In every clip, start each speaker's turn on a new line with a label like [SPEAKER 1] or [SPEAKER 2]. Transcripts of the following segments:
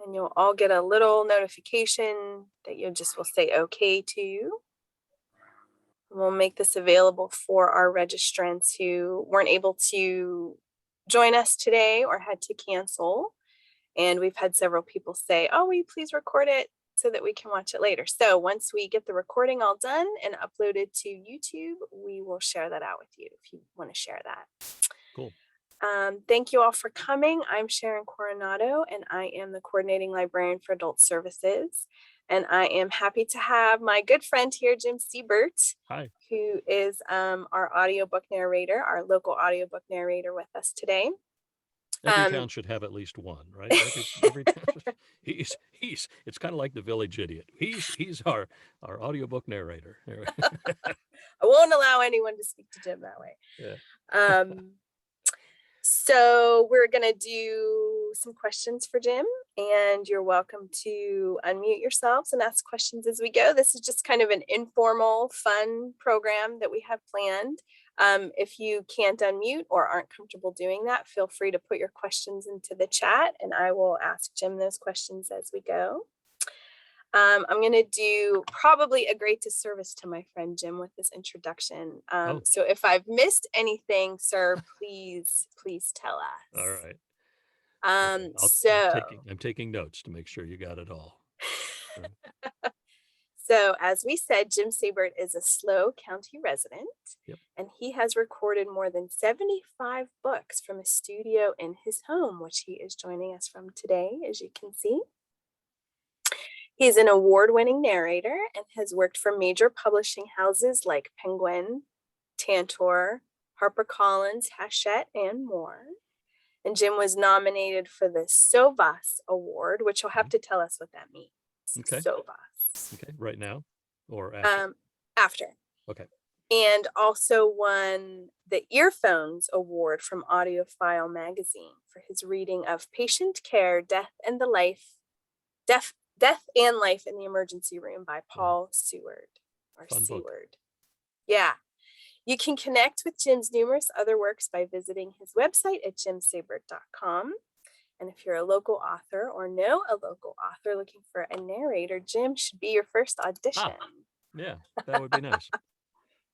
[SPEAKER 1] and you'll all get a little notification that you just will say okay to. We'll make this available for our registrants who weren't able to join us today or had to cancel. And we've had several people say, oh, will you please record it so that we can watch it later? So once we get the recording all done and uploaded to YouTube, we will share that out with you if you want to share that.
[SPEAKER 2] Cool.
[SPEAKER 1] Thank you all for coming. I'm Sharon Coronado, and I am the coordinating librarian for adult services. And I am happy to have my good friend here, Jim Seybert,
[SPEAKER 2] Hi.
[SPEAKER 1] who is our audiobook narrator, our local audiobook narrator with us today.
[SPEAKER 2] Every town should have at least one, right? Every town. He's. It's kind of like the village idiot. He's our audiobook narrator.
[SPEAKER 1] I won't allow anyone to speak to Jim that way.
[SPEAKER 2] Yeah.
[SPEAKER 1] So we're going to do some questions for Jim, and you're welcome to unmute yourselves and ask questions as we go. This is just kind of an informal, fun program that we have planned. If you can't unmute or aren't comfortable doing that, feel free to put your questions into the chat, and I will ask Jim those questions as we go. I'm going to do probably a great disservice to my friend Jim with this introduction. So if I've missed anything, sir, please tell us.
[SPEAKER 2] All right. I'm taking notes to make sure you got it all.
[SPEAKER 1] So as we said, Jim Seybert is a SLO County resident, and he has recorded more than 75 books from a studio in his home, which he is joining us from today, as you can see. He's an award-winning narrator and has worked for major publishing houses like Penguin, Tantor, HarperCollins, Hachette, and more. And Jim was nominated for the SOVAS Award, which you'll have to tell us what that means.
[SPEAKER 2] Okay.
[SPEAKER 1] SOVAS.
[SPEAKER 2] Okay. Right now or after?
[SPEAKER 1] After.
[SPEAKER 2] Okay. And
[SPEAKER 1] also won the Earphones Award from Audiophile magazine for his reading of Patient Care, Death and Life in the Emergency Room by Paul Seward.
[SPEAKER 2] Fun book.
[SPEAKER 1] Yeah. You can connect with Jim's numerous other works by visiting his website at jimseybert.com. And if you're a local author or know a local author looking for a narrator, Jim should be your first audition.
[SPEAKER 2] Yeah, that would be nice.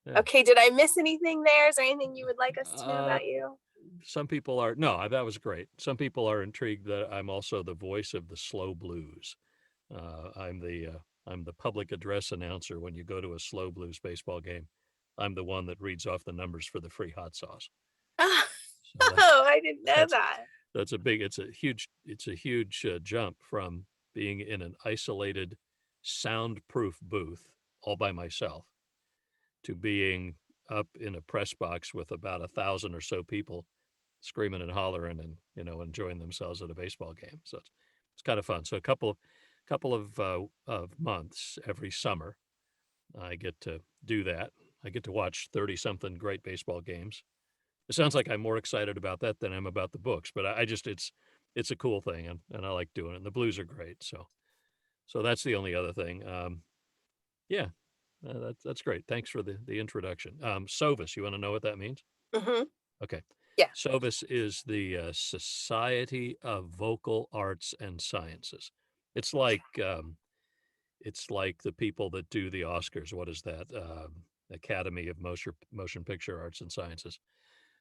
[SPEAKER 1] Yeah. Okay, did I miss anything there? Is there anything you would like us to know about you?
[SPEAKER 2] Some people are, no, that was great. Some people are intrigued that I'm also the voice of the slow blues. I'm the public address announcer when you go to a slow blues baseball game. I'm the one that reads off the numbers for the free hot sauce.
[SPEAKER 1] I didn't know that.
[SPEAKER 2] It's a huge jump from being in an isolated, soundproof booth all by myself to being up in a press box with about 1,000 or so people screaming and hollering and enjoying themselves at a baseball game. So it's kind of fun. So a couple of months every summer, I get to do that. I get to watch 30-something great baseball games. It sounds like I'm more excited about that than I'm about the books, but it's a cool thing, and I like doing it. And the blues are great, so that's the only other thing. That's great. Thanks for the introduction. SOVAS, you want to know what that means?
[SPEAKER 1] Mm-hmm.
[SPEAKER 2] Okay.
[SPEAKER 1] Yeah.
[SPEAKER 2] SOVAS is the Society of Vocal Arts and Sciences. It's like the people that do the Oscars. What is that? Academy of Motion Picture Arts and Sciences.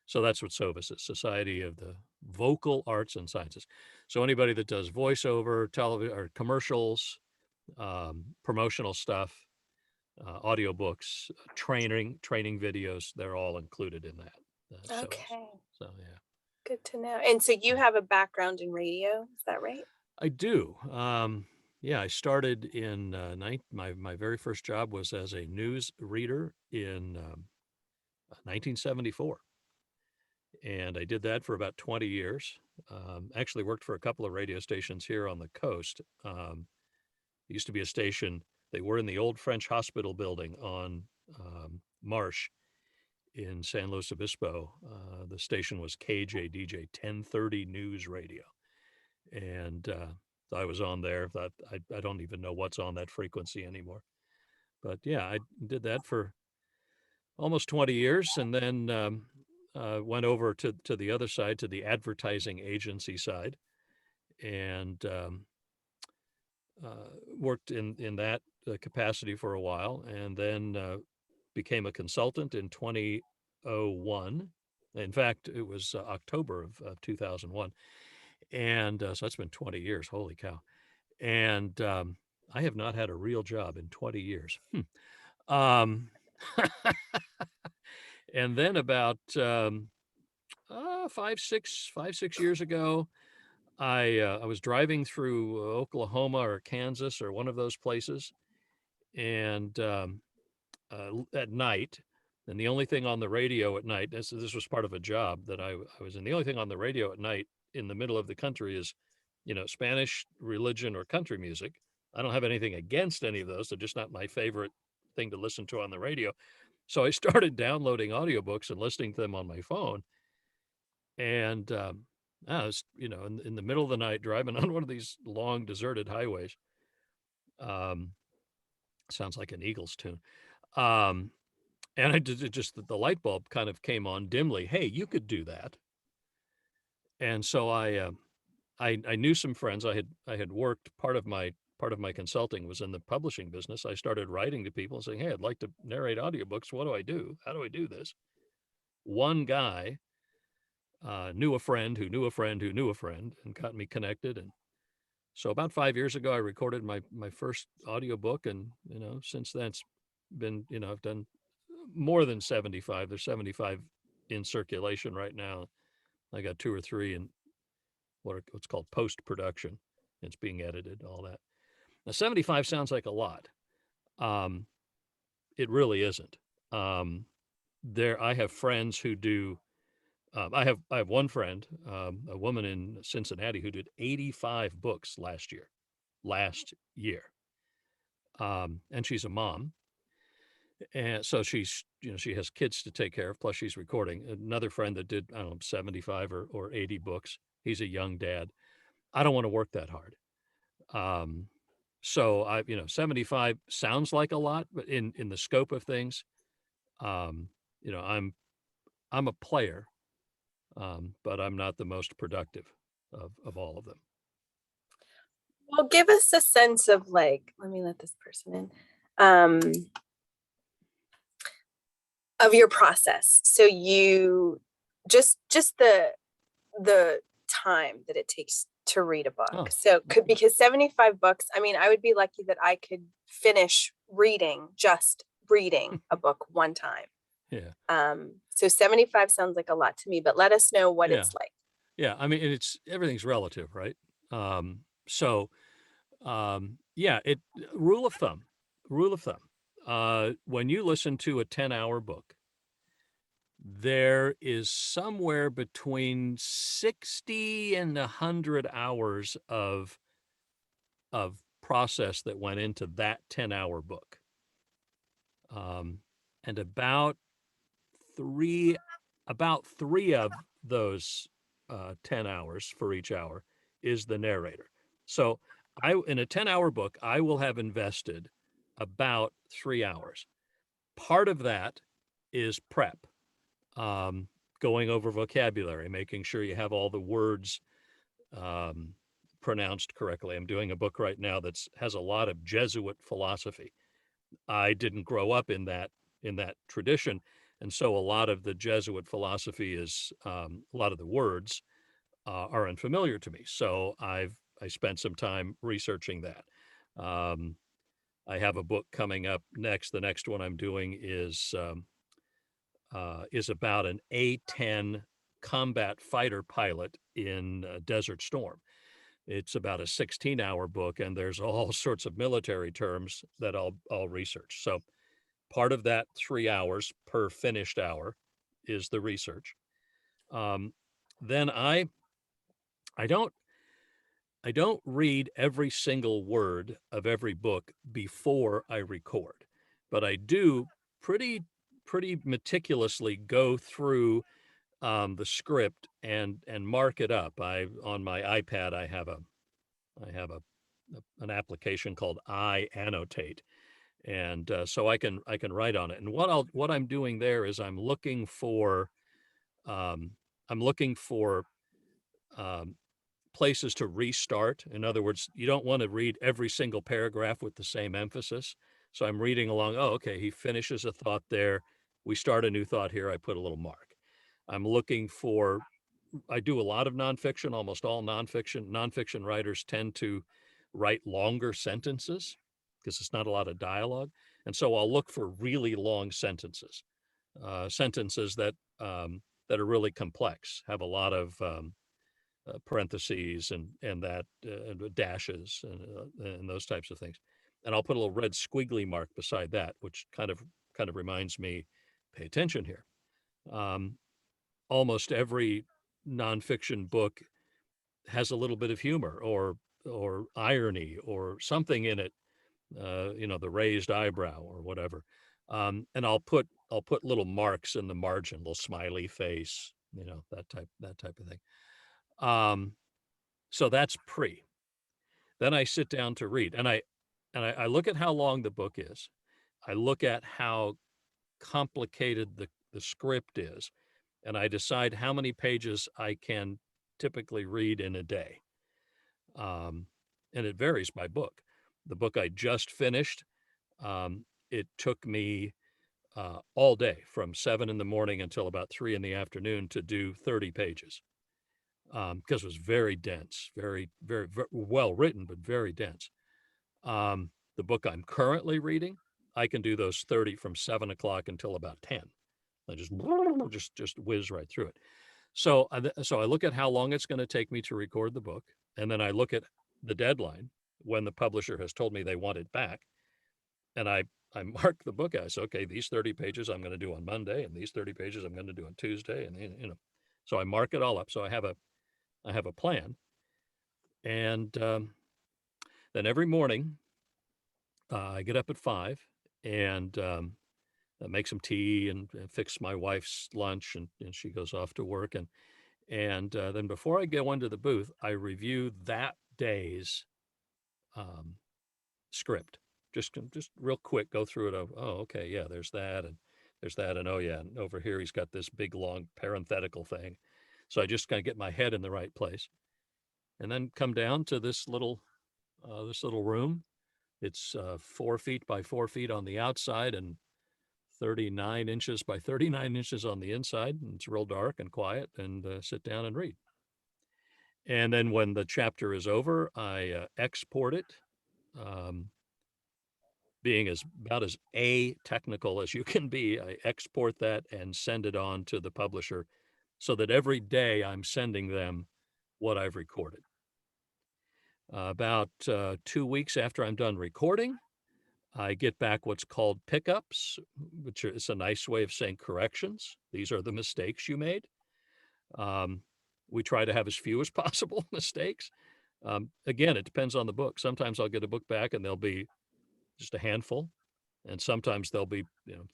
[SPEAKER 2] So that's what SOVAS is, Society of the Vocal Arts and Sciences. So anybody that does voiceover, television, or commercials, promotional stuff, audiobooks, training videos, they're all included in that.
[SPEAKER 1] Okay.
[SPEAKER 2] So yeah.
[SPEAKER 1] Good to know. And so you have a background in radio, is that right?
[SPEAKER 2] I do. I started in my very first job was as a news reader in 1974. And I did that for about 20 years. Actually worked for a couple of radio stations here on the coast. There used to be a station, they were in the old French hospital building on Marsh in San Luis Obispo. The station was KJDJ, 1030 News Radio. And I was on there. I don't even know what's on that frequency anymore. But yeah, I did that for almost 20 years, and then went over to the other side, to the advertising agency side, and worked in that capacity for a while, and then became a consultant in 2001. In fact, it was October of 2001. And so that's been 20 years. Holy cow. And I have not had a real job in 20 years. Um, and then about 5, 6 years ago, I was driving through Oklahoma or Kansas or one of those places, and at night, and the only thing on the radio at night, this was part of a job that I was in. The only thing on the radio at night in the middle of the country is, Spanish religion or country music. I don't have anything against any of those. They're just not my favorite thing to listen to on the radio. So I started downloading audiobooks and listening to them on my phone. And I was, in the middle of the night driving on one of these long deserted highways. Um, sounds like an Eagles tune. Um, and I did it just the light bulb kind of came on dimly. Hey, you could do that. And so I knew some friends. I had worked part of my consulting was in the publishing business. I started writing to people and saying, "Hey, I'd like to narrate audiobooks. What do I do? How do I do this?" One guy knew a friend who knew a friend who knew a friend and got me connected. And so about 5 years ago, I recorded my first audiobook, and since then it's been I've done more than 75. There's 75 in circulation right now. I got 2 or 3 in what's called post production. It's being edited, all that. Now 75 sounds like a lot. Um, it really isn't. Um, there, I have friends who do. I have one friend, a woman in Cincinnati, who did 85 books last year. Last year, and she's a mom, and so she has kids to take care of. Plus, she's recording. Another friend that did, I don't know, 75 or 80 books. He's a young dad. I don't want to work that hard. Um, so 75 sounds like a lot, but in the scope of things, um, I'm a player, but I'm not the most productive of all of them.
[SPEAKER 1] Well, give us a sense of like, let me let this person in, um, of your process. So you just the time that it takes to read a book.
[SPEAKER 2] Oh,
[SPEAKER 1] So because 75 books, I mean, I would be lucky that I could finish just reading a book one time.
[SPEAKER 2] yeah,
[SPEAKER 1] So 75 sounds like a lot to me, but let us know what
[SPEAKER 2] yeah,
[SPEAKER 1] it's like.
[SPEAKER 2] yeah. I mean, everything's relative, right? So yeah, rule of thumb, rule of thumb. When you listen to a 10-hour book, there is somewhere between 60 and 100 hours of process that went into that 10-hour book. And three about three of those 10 hours for each hour is the narrator. So in a 10-hour book, I will have invested about 3 hours. Part of that is prep, um, going over vocabulary, making sure you have all the words um, pronounced correctly. I'm doing a book right now that has a lot of Jesuit philosophy. I didn't grow up in that tradition, and so a lot of the Jesuit philosophy is a lot of the words are unfamiliar to me. So I spent some time researching that. Um, I have a book coming up next. The next one I'm doing is about an A-10 combat fighter pilot in Desert Storm. It's about a 16-hour book, and there's all sorts of military terms that I'll research. So part of that 3 hours per finished hour is the research. Um, then I don't I don't read every single word of every book before I record, but I do pretty pretty meticulously go through the script and mark it up. I On my iPad I have an application called iAnnotate, and so I can write on it. And what I'm doing there is um, I'm looking for places to restart. In other words, you don't want to read every single paragraph with the same emphasis. So I'm reading along, oh, okay, he finishes a thought there. We start a new thought here. I put a little mark. I'm looking for, I do a lot of nonfiction, almost all nonfiction. Nonfiction writers tend to write longer sentences because it's not a lot of dialogue. And so I'll look for really long sentences, sentences that are really complex, have a lot of parentheses and that dashes and those types of things. And I'll put a little red squiggly mark beside that, which kind of reminds me, pay attention here. Um, Almost every nonfiction book has a little bit of humor or irony or something in it, the raised eyebrow or whatever. And I'll put little marks in the margin, little smiley face, that type of thing. So that's pre. Then I sit down to read, and I look at how long the book is. I look at how complicated the script is, and I decide how many pages I can typically read in a day. And it varies by book. The book I just finished, it took me all day from 7 in the morning until about 3 in the afternoon to do 30 pages because it was very dense, very, very, very well written, but very dense. The book I'm currently reading, I can do those 30 from 7 o'clock until about 10. I just whiz right through it. So I look at how long it's going to take me to record the book, and then I look at the deadline when the publisher has told me they want it back, and I mark the book out. I say, okay, these 30 pages I'm going to do on Monday, and these 30 pages I'm going to do on Tuesday, and. So I mark it all up. So I have a plan, and then every morning I get up at 5 and make some tea and fix my wife's lunch, and she goes off to work, and then before I go into the booth, I review that day's um, script. Just real quick, go through it. Oh, okay, yeah, there's that, and oh yeah, and over here he's got this big long parenthetical thing. So I just kind of get my head in the right place, and then come down to this little room. It's 4 feet by 4 feet on the outside and 39 inches by 39 inches on the inside. And it's real dark and quiet, and sit down and read. And then when the chapter is over, I export it, um, being about as technical as you can be. I export that and send it on to the publisher so that every day I'm sending them what I've recorded. About 2 weeks after I'm done recording, I get back what's called pickups, which is a nice way of saying corrections. These are the mistakes you made. We try to have as few as possible mistakes. Again, it depends on the book. Sometimes I'll get a book back and there'll be just a handful, and sometimes there'll be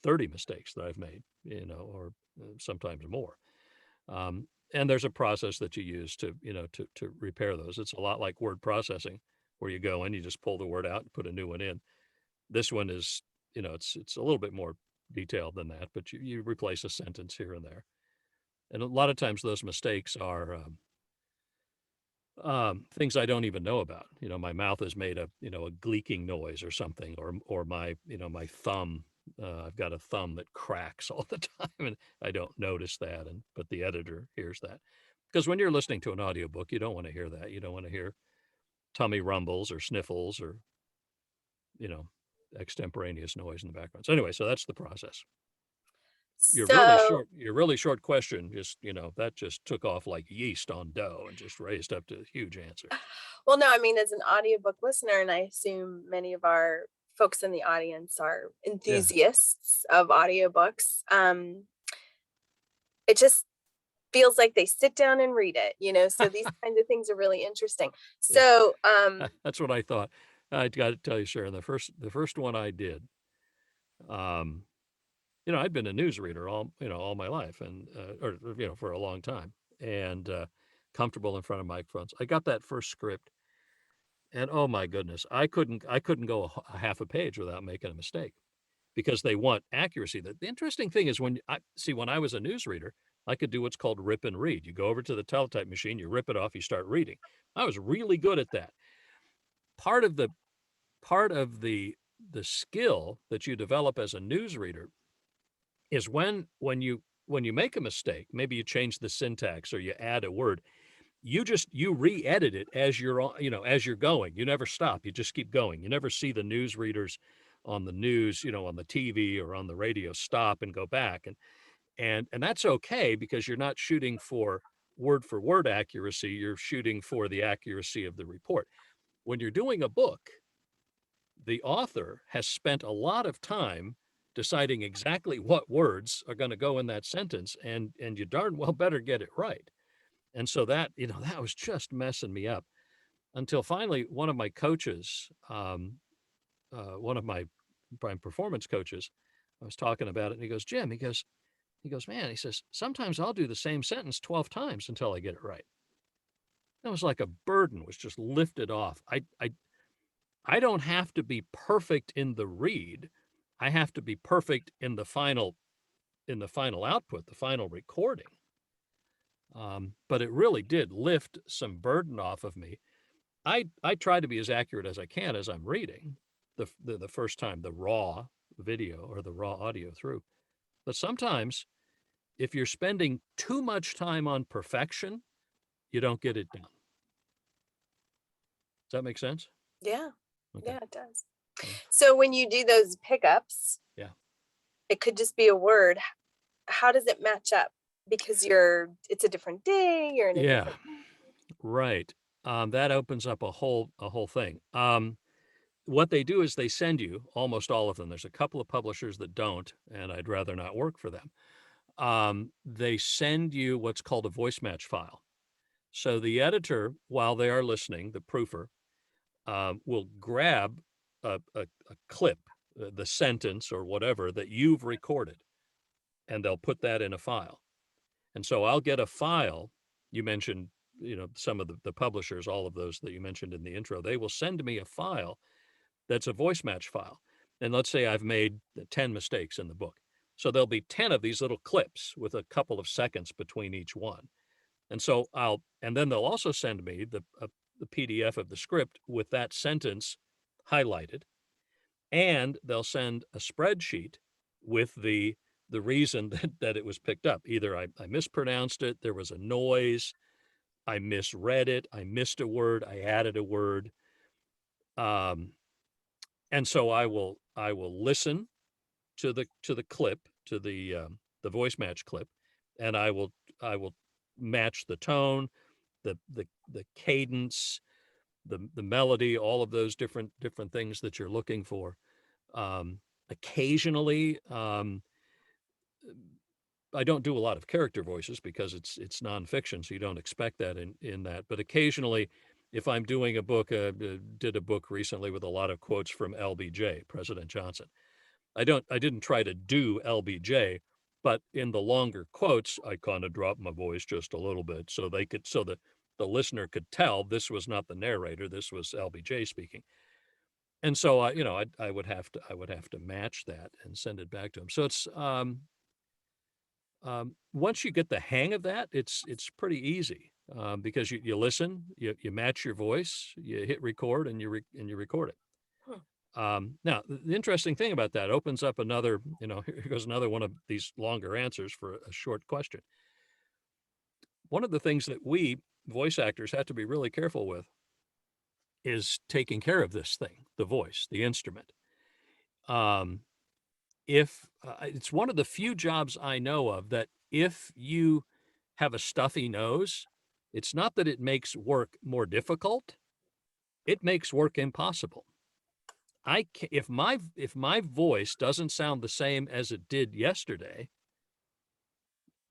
[SPEAKER 2] 30 mistakes that I've made, or sometimes more. And there's a process that you use to repair those. It's a lot like word processing, where you go in, you just pull the word out and put a new one in. This one is, it's a little bit more detailed than that, but you replace a sentence here and there. And a lot of times those mistakes are things I don't even know about. My mouth has made a gleeking noise or something, or my thumb. I've got a thumb that cracks all the time, and I don't notice that. But the editor hears that, because when you're listening to an audiobook, you don't want to hear that. You don't want to hear tummy rumbles or sniffles or you know extemporaneous noise in the background. So anyway, so that's the process.
[SPEAKER 1] So,
[SPEAKER 2] Your really short question, just that just took off like yeast on dough and just raised up to a huge answer.
[SPEAKER 1] well, no, I mean, as an audiobook listener, and I assume many of our folks in the audience are
[SPEAKER 2] Yeah.
[SPEAKER 1] enthusiasts of audiobooks, it just feels like they sit down and read it, so these kinds of things are really interesting.
[SPEAKER 2] Yeah.
[SPEAKER 1] So,
[SPEAKER 2] That's what I thought. I got to tell you, Sharon, the first one I did, um, I'd been a newsreader all my life, and for a long time, and comfortable in front of microphones. I got that first script, and oh my goodness, I couldn't go a half a page without making a mistake, because they want accuracy. The interesting thing is when I was a newsreader, I could do what's called rip and read. You go over to the teletype machine, you rip it off, you start reading. I was really good at that. Part of the part of the skill that you develop as a newsreader is when you make a mistake, maybe you change the syntax or you add a word, you re-edit it as you're as you're going. You never stop. You just keep going. You never see the newsreaders on the news, on the TV or on the radio stop and go back. And that's okay because you're not shooting for word accuracy. You're shooting for the accuracy of the report. When you're doing a book, the author has spent a lot of time deciding exactly what words are going to go in that sentence, and you darn well better get it right. And so that, that was just messing me up until finally one of my coaches, one of my prime performance coaches, I was talking about it, and he goes, Jim, he goes, man, he says, sometimes I'll do the same sentence 12 times until I get it right. It was like a burden was just lifted off. I don't have to be perfect in the read. I have to be perfect in the final output, the final recording. But it really did lift some burden off of me. I try to be as accurate as I can as I'm reading the first time, the raw video or the raw audio through. But sometimes if you're spending too much time on perfection, you don't get it done. Does that make sense?
[SPEAKER 1] Yeah.
[SPEAKER 2] Okay.
[SPEAKER 1] Yeah, it does.
[SPEAKER 2] Yeah.
[SPEAKER 1] So when you do those pickups,
[SPEAKER 2] Yeah.
[SPEAKER 1] it could just be a word. How does it match up? Because it's a different day, you're in a
[SPEAKER 2] Yeah.
[SPEAKER 1] different mood.
[SPEAKER 2] Right. That opens up a whole thing. What they do is they send you almost all of them. There's a couple of publishers that don't, and I'd rather not work for them. They send you what's called a voice match file. So the editor, while they are listening, the proofer, will grab a clip, the sentence or whatever that you've recorded, and they'll put that in a file. And so I'll get a file. You mentioned, some of the publishers, all of those that you mentioned in the intro, they will send me a file that's a voice match file. And let's say I've made 10 mistakes in the book. So there'll be 10 of these little clips with a couple of seconds between each one. And so and then they'll also send me the PDF of the script with that sentence highlighted. And they'll send a spreadsheet with the reason that it was picked up. Either I mispronounced it, there was a noise, I misread it, I missed a word, I added a word. And so I will listen to the clip, to the voice match clip, and I will match the tone, the cadence, the melody, all of those different things that you're looking for. Occasionally, I don't do a lot of character voices because it's nonfiction, so you don't expect that in that. But occasionally, if I'm doing a book, did a book recently with a lot of quotes from LBJ, President Johnson. I didn't try to do LBJ, but in the longer quotes, I kind of dropped my voice just a little bit so the listener could tell this was not the narrator, this was LBJ speaking. And so I would have to match that and send it back to him. So it's once you get the hang of that, it's pretty easy because you listen, you match your voice, you hit record, and you record it.
[SPEAKER 1] Hmm.
[SPEAKER 2] Now, the interesting thing about that opens up another, here goes another one of these longer answers for a short question. One of the things that we voice actors have to be really careful with is taking care of this thing, the voice, the instrument. Um, if It's one of the few jobs I know of that if you have a stuffy nose, it's not that it makes work more difficult, it makes work impossible. If my voice doesn't sound the same as it did yesterday,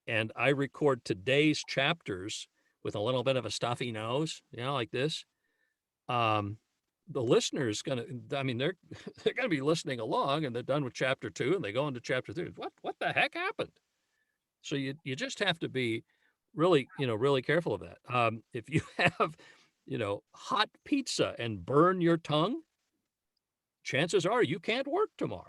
[SPEAKER 2] and I record today's chapters with a little bit of a stuffy nose, like this, the listener's they're they're gonna be listening along, and they're done with chapter 2, and they go into chapter 3. What the heck happened? So you just have to be really, really careful of that. If you have, hot pizza and burn your tongue, chances are you can't work tomorrow.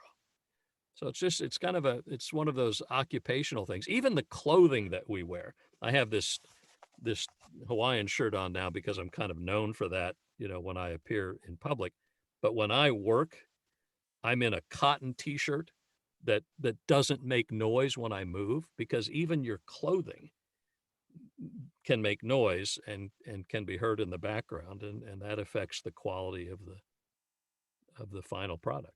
[SPEAKER 2] So it's kind of it's one of those occupational things. Even the clothing that we wear. I have this Hawaiian shirt on now because I'm kind of known for that, when I appear in public. But when I work, I'm in a cotton t-shirt that doesn't make noise when I move, because even your clothing can make noise and can be heard in the background, and that affects the quality of the final product.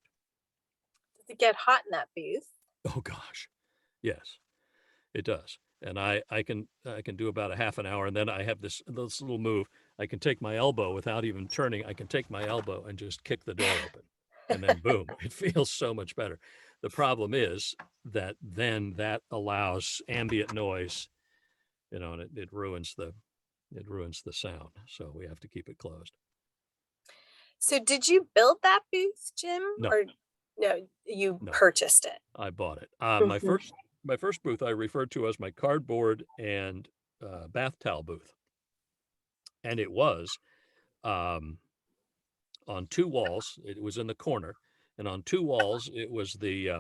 [SPEAKER 1] Does it get hot in that booth?
[SPEAKER 2] Oh gosh. Yes, it does. And I can do about a half an hour, and then I have this little move. I can take my elbow without even turning. I can take my elbow and just kick the door open, and then boom, it feels so much better. The problem is that then that allows ambient noise, and it ruins the sound. So we have to keep it closed.
[SPEAKER 1] So did you build that booth, Jim,
[SPEAKER 2] No,
[SPEAKER 1] or no, you
[SPEAKER 2] no,
[SPEAKER 1] purchased it?
[SPEAKER 2] I bought it. My
[SPEAKER 1] Mhm.
[SPEAKER 2] first booth I referred to as my cardboard and bath towel booth, and it was um, on two walls. It was in the corner, and on two walls it was the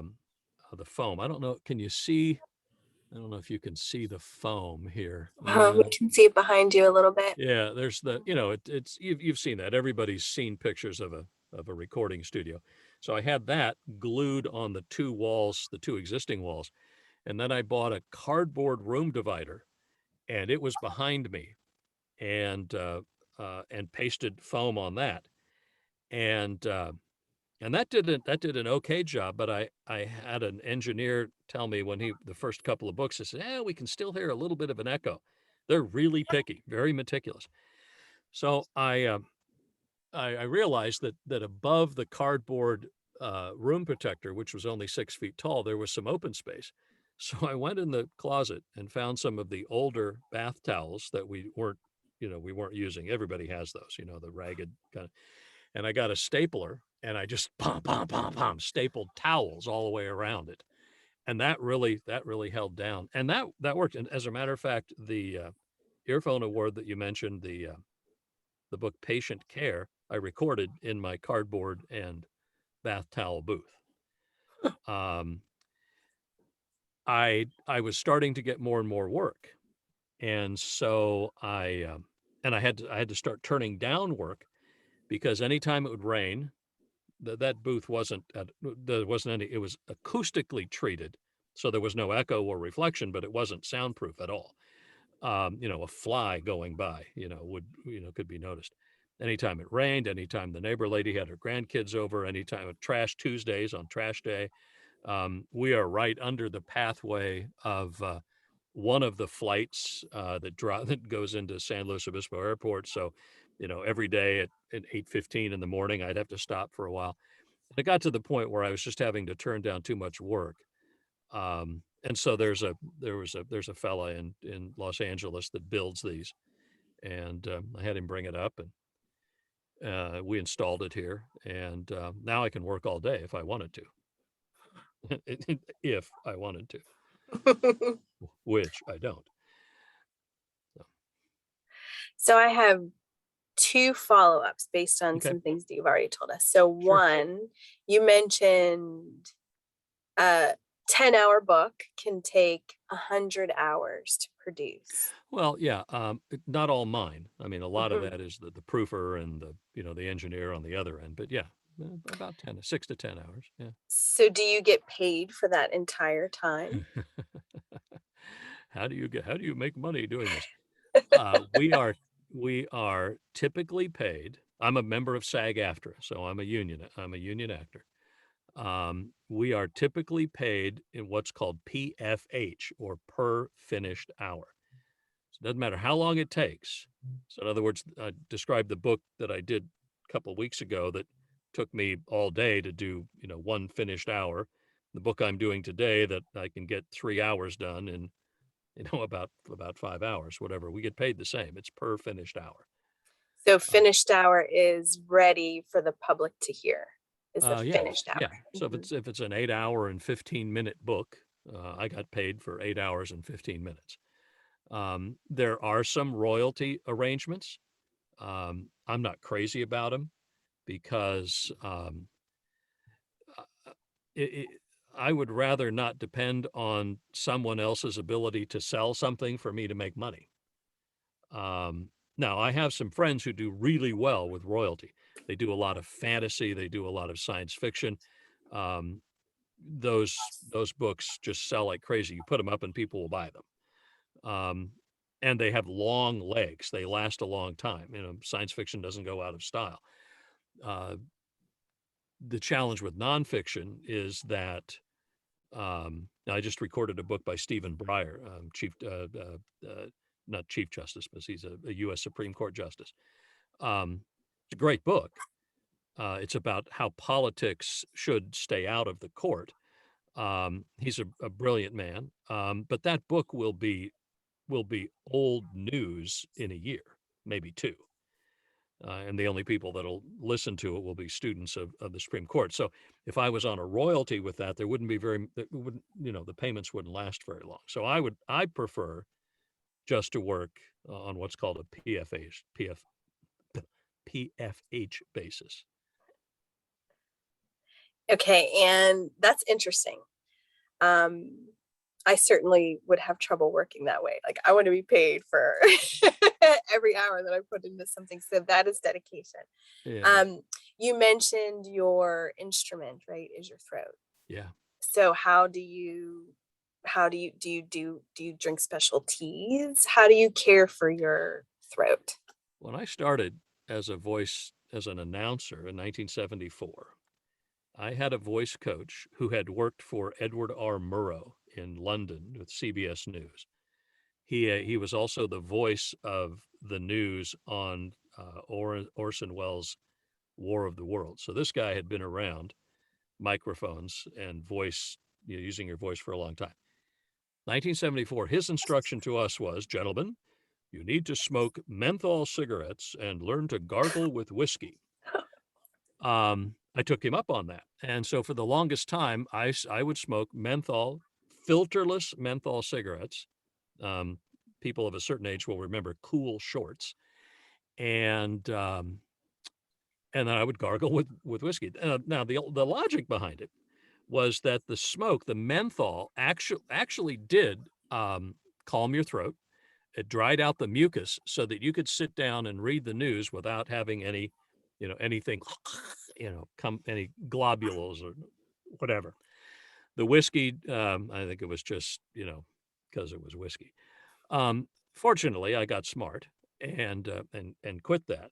[SPEAKER 2] foam. I don't know. Can you see? I don't know if you can see the foam here.
[SPEAKER 1] We can see it behind you a little bit.
[SPEAKER 2] Yeah, there's it's you've seen that. Everybody's seen pictures of a recording studio. So I had that glued on the two walls, the two existing walls, and then I bought a cardboard room divider, and it was behind me, and pasted foam on that, and that did an okay job. But I had an engineer tell me when the first couple of books, he said, we can still hear a little bit of an echo. They're really picky, very meticulous. So I realized that above the cardboard room protector, which was only 6 feet tall, there was some open space. So I went in the closet and found some of the older bath towels that we weren't using. Everybody has those, the ragged kind of. And I got a stapler, and I just pom pom pom pom stapled towels all the way around it, and that really held down, and that worked. And as a matter of fact, the earphone award that you mentioned, the book Patient Care, I recorded in my cardboard and bath towel booth. Um, I was starting to get more and more work, and so I had to start turning down work, because anytime it would rain, that booth there wasn't any. It was acoustically treated, so there was no echo or reflection, but it wasn't soundproof at all. A fly going by, could be noticed. Anytime it rained, anytime the neighbor lady had her grandkids over, anytime of Trash Tuesdays on trash day, we are right under the pathway of one of the flights that goes into San Luis Obispo Airport. So, every day at 8:15 in the morning, I'd have to stop for a while. It got to the point where I was just having to turn down too much work. And so there's a fella in Los Angeles that builds these, and I had him bring it up, and we installed it here, and now I can work all day if I wanted to, if I wanted to, which I don't. So,
[SPEAKER 1] So I have two follow-ups based on
[SPEAKER 2] okay,
[SPEAKER 1] some things that you've already told us. So
[SPEAKER 2] sure.
[SPEAKER 1] one, you mentioned a 10-hour book can take 100 hours to produce.
[SPEAKER 2] Well, yeah, not all mine. I mean, a lot of
[SPEAKER 1] Mhm.
[SPEAKER 2] that is the proofer and the engineer on the other end. But yeah, about 6 to 10 hours. Yeah.
[SPEAKER 1] So do you get paid for that entire time?
[SPEAKER 2] How do you make money doing this? We are typically paid. I'm a member of SAG-AFTRA, so I'm a union actor. We are typically paid in what's called PFH, or per finished hour. So it doesn't matter how long it takes. So in other words, I described the book that I did a couple of weeks ago that took me all day to do, one finished hour. The book I'm doing today that I can get 3 hours done in, about 5 hours, whatever. We get paid the same. It's per finished hour.
[SPEAKER 1] So
[SPEAKER 2] Uh,
[SPEAKER 1] finished hour is ready for the public to hear, is the
[SPEAKER 2] yeah,
[SPEAKER 1] finished
[SPEAKER 2] yeah.
[SPEAKER 1] hour.
[SPEAKER 2] So if
[SPEAKER 1] Mhm.
[SPEAKER 2] it's an 8 hour and 15-minute book, I got paid for 8 hours and 15 minutes. There are some royalty arrangements. I'm not crazy about them, because it, it, I would rather not depend on someone else's ability to sell something for me to make money. Now, I have some friends who do really well with royalty. They do a lot of fantasy, they do a lot of science fiction. Um, those books just sell like crazy. You put them up and people will buy them. And they have long legs. They last a long time. You know, science fiction doesn't go out of style. Uh, the challenge with nonfiction is that I just recorded a book by Stephen Breyer, not Chief Justice, but he's a U.S. Supreme Court Justice. It's a great book. It's about how politics should stay out of the court. He's a brilliant man, but that book will be old news in a year, maybe two. And the only people that'll listen to it will be students of the Supreme Court. So if I was on a royalty with that, there wouldn't be wouldn't, the payments wouldn't last very long. So I prefer just to work on what's called a PFH basis.
[SPEAKER 1] Okay, and that's interesting. I certainly would have trouble working that way. Like, I want to be paid for every hour that I put into something. So that is dedication.
[SPEAKER 2] Yeah,
[SPEAKER 1] You mentioned your instrument, right? Is your throat.
[SPEAKER 2] yeah.
[SPEAKER 1] So do you drink special teas? How do you care for your throat?
[SPEAKER 2] When I started as an announcer in 1974, I had a voice coach who had worked for Edward R. Murrow in London with CBS News. He was also the voice of the news on Orson Welles' War of the Worlds. So this guy had been around microphones and voice, using your voice for a long time. 1974, his instruction to us was, gentlemen, you need to smoke menthol cigarettes and learn to gargle with whiskey. I took him up on that. And so for the longest time, I would smoke filterless menthol cigarettes. Um, People of a certain age will remember Cool Shorts. And then I would gargle with whiskey. Now, the logic behind it was that the smoke, the menthol, actually did calm your throat. It dried out the mucus so that you could sit down and read the news without having anything, any globules or whatever. The whiskey, I think it was just, because it was whiskey. Fortunately, I got smart and quit that.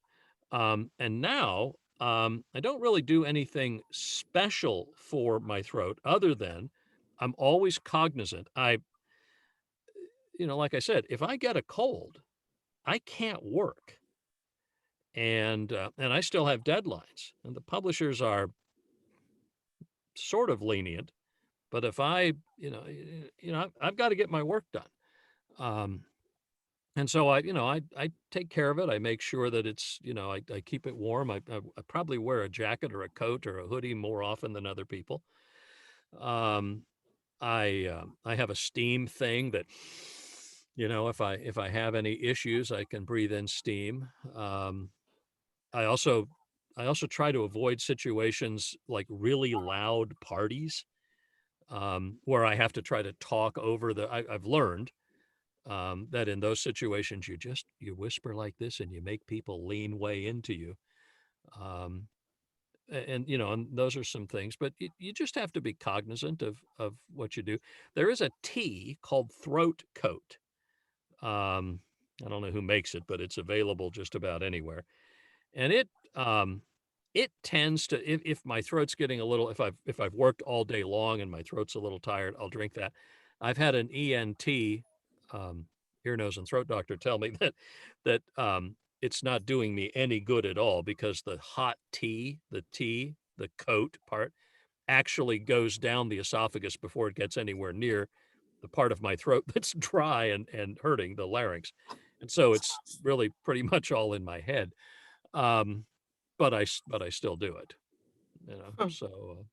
[SPEAKER 2] And now I don't really do anything special for my throat other than I'm always cognizant. Like I said, if I get a cold, I can't work, and I still have deadlines, and the publishers are sort of lenient. But if I've got to get my work done. Um, And so I take care of it. I make sure that I keep it warm. I probably wear a jacket or a coat or a hoodie more often than other people. Um, I have a steam thing that, if I have any issues, I can breathe in steam. I also I also try to avoid situations like really loud parties, where I have to try to talk over I've learned that in those situations you whisper like this and you make people lean way into you. Um, and those are some things, but you just have to be cognizant of what you do. There is a tea called throat coat. I don't know who makes it, but it's available just about anywhere. And it tends to, if my throat's getting a little, if I've worked all day long and my throat's a little tired, I'll drink that. I've had an ENT, um, ear, nose, and throat doctor tell me that it's not doing me any good at all because the hot tea, the coat part, actually goes down the esophagus before it gets anywhere near the part of my throat that's dry and hurting, the larynx. And so it's really pretty much all in my head. Um, but I still do it,
[SPEAKER 1] Hmm.
[SPEAKER 2] so,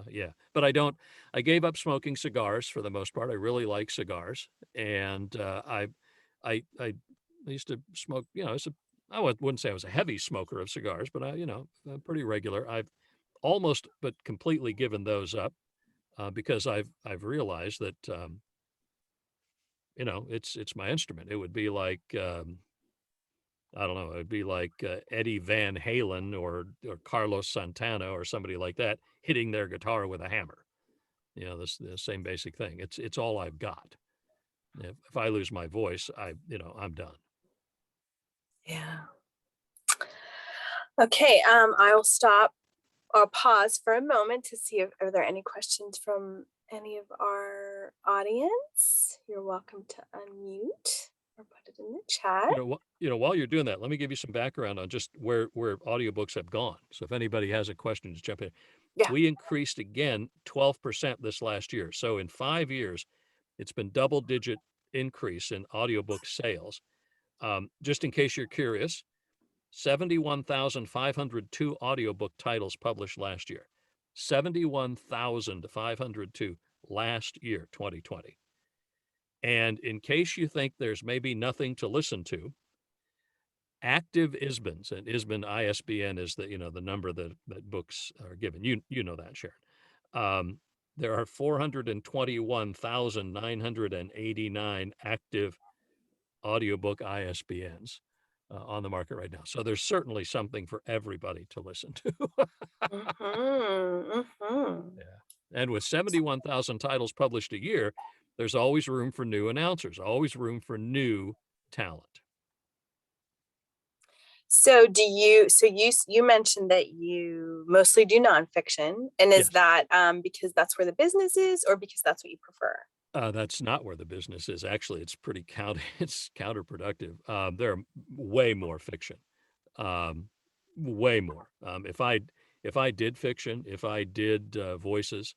[SPEAKER 2] yeah. But I gave up smoking cigars for the most part. I really like cigars. And I used to smoke, I wouldn't say I was a heavy smoker of cigars, but pretty regular. I've almost but completely given those up. because I've realized that it's my instrument. It would be like I don't know. It'd be like Eddie Van Halen or Carlos Santana or somebody like that hitting their guitar with a hammer. The same basic thing. It's all I've got. If I lose my voice, I'm done.
[SPEAKER 1] Yeah. Okay, I will stop or pause for a moment to see if are there any questions from any of our audience. You're welcome to unmute or put it in the chat.
[SPEAKER 2] While you're doing that, let me give you some background on just where audiobooks have gone. So if anybody has a question, just jump in.
[SPEAKER 1] Yeah.
[SPEAKER 2] We increased again 12% this last year. So in 5 years, it's been double-digit increase in audiobook sales. Just in case you're curious, 71,502 audiobook titles published last year. 71,502 last year, 2020. And in case you think there's maybe nothing to listen to, active ISBNs, and ISBN ISBN is the number that books are given. You know that, Sharon. There are 421,989 active audiobook ISBNs on the market right now. So there's certainly something for everybody to listen to. Yeah. And with 71,000 titles published a year, there's always room for new announcers, always room for new talent.
[SPEAKER 1] So you mentioned that you mostly do nonfiction, and is
[SPEAKER 2] Yes.
[SPEAKER 1] that because that's where the business is, or because that's what you prefer?
[SPEAKER 2] That's not where the business is. Actually, it's pretty it's counterproductive. There are way more fiction, way more. If I did fiction, if I did voices,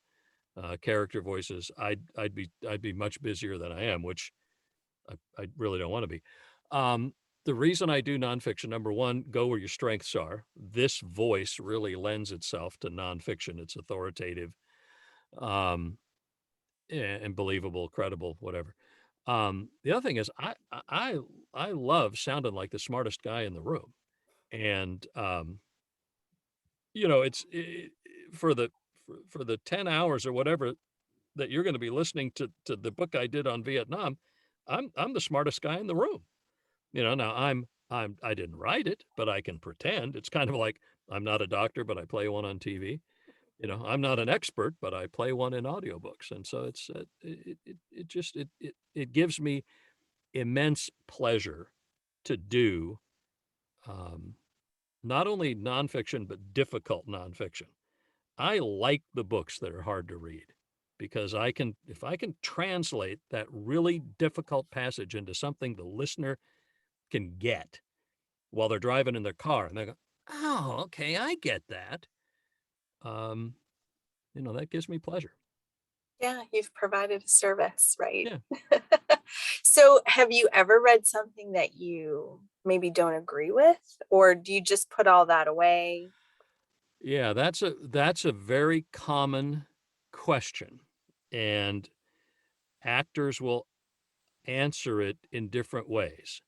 [SPEAKER 2] character voices, I'd be much busier than I am, which I really don't want to be. The reason I do nonfiction, number one, go where your strengths are. This voice really lends itself to nonfiction. It's authoritative. And believable, credible, whatever. The other thing is, I love sounding like the smartest guy in the room, and it's for the 10 hours or whatever that you're going to be listening to the book I did on Vietnam. I'm the smartest guy in the room. Now I didn't write it, but I can pretend. It's kind of like I'm not a doctor, but I play one on TV. I'm not an expert, but I play one in audiobooks. And so it gives me immense pleasure to do not only nonfiction, but difficult nonfiction. I like the books that are hard to read because if I can translate that really difficult passage into something the listener can get while they're driving in their car and they go, oh, okay, I get that. That gives me pleasure.
[SPEAKER 1] Yeah, you've provided a service, right?
[SPEAKER 2] Yeah.
[SPEAKER 1] So have you ever read something that you maybe don't agree with, or do you just put all that away?
[SPEAKER 2] Yeah, that's a very common question, and actors will answer it in different ways.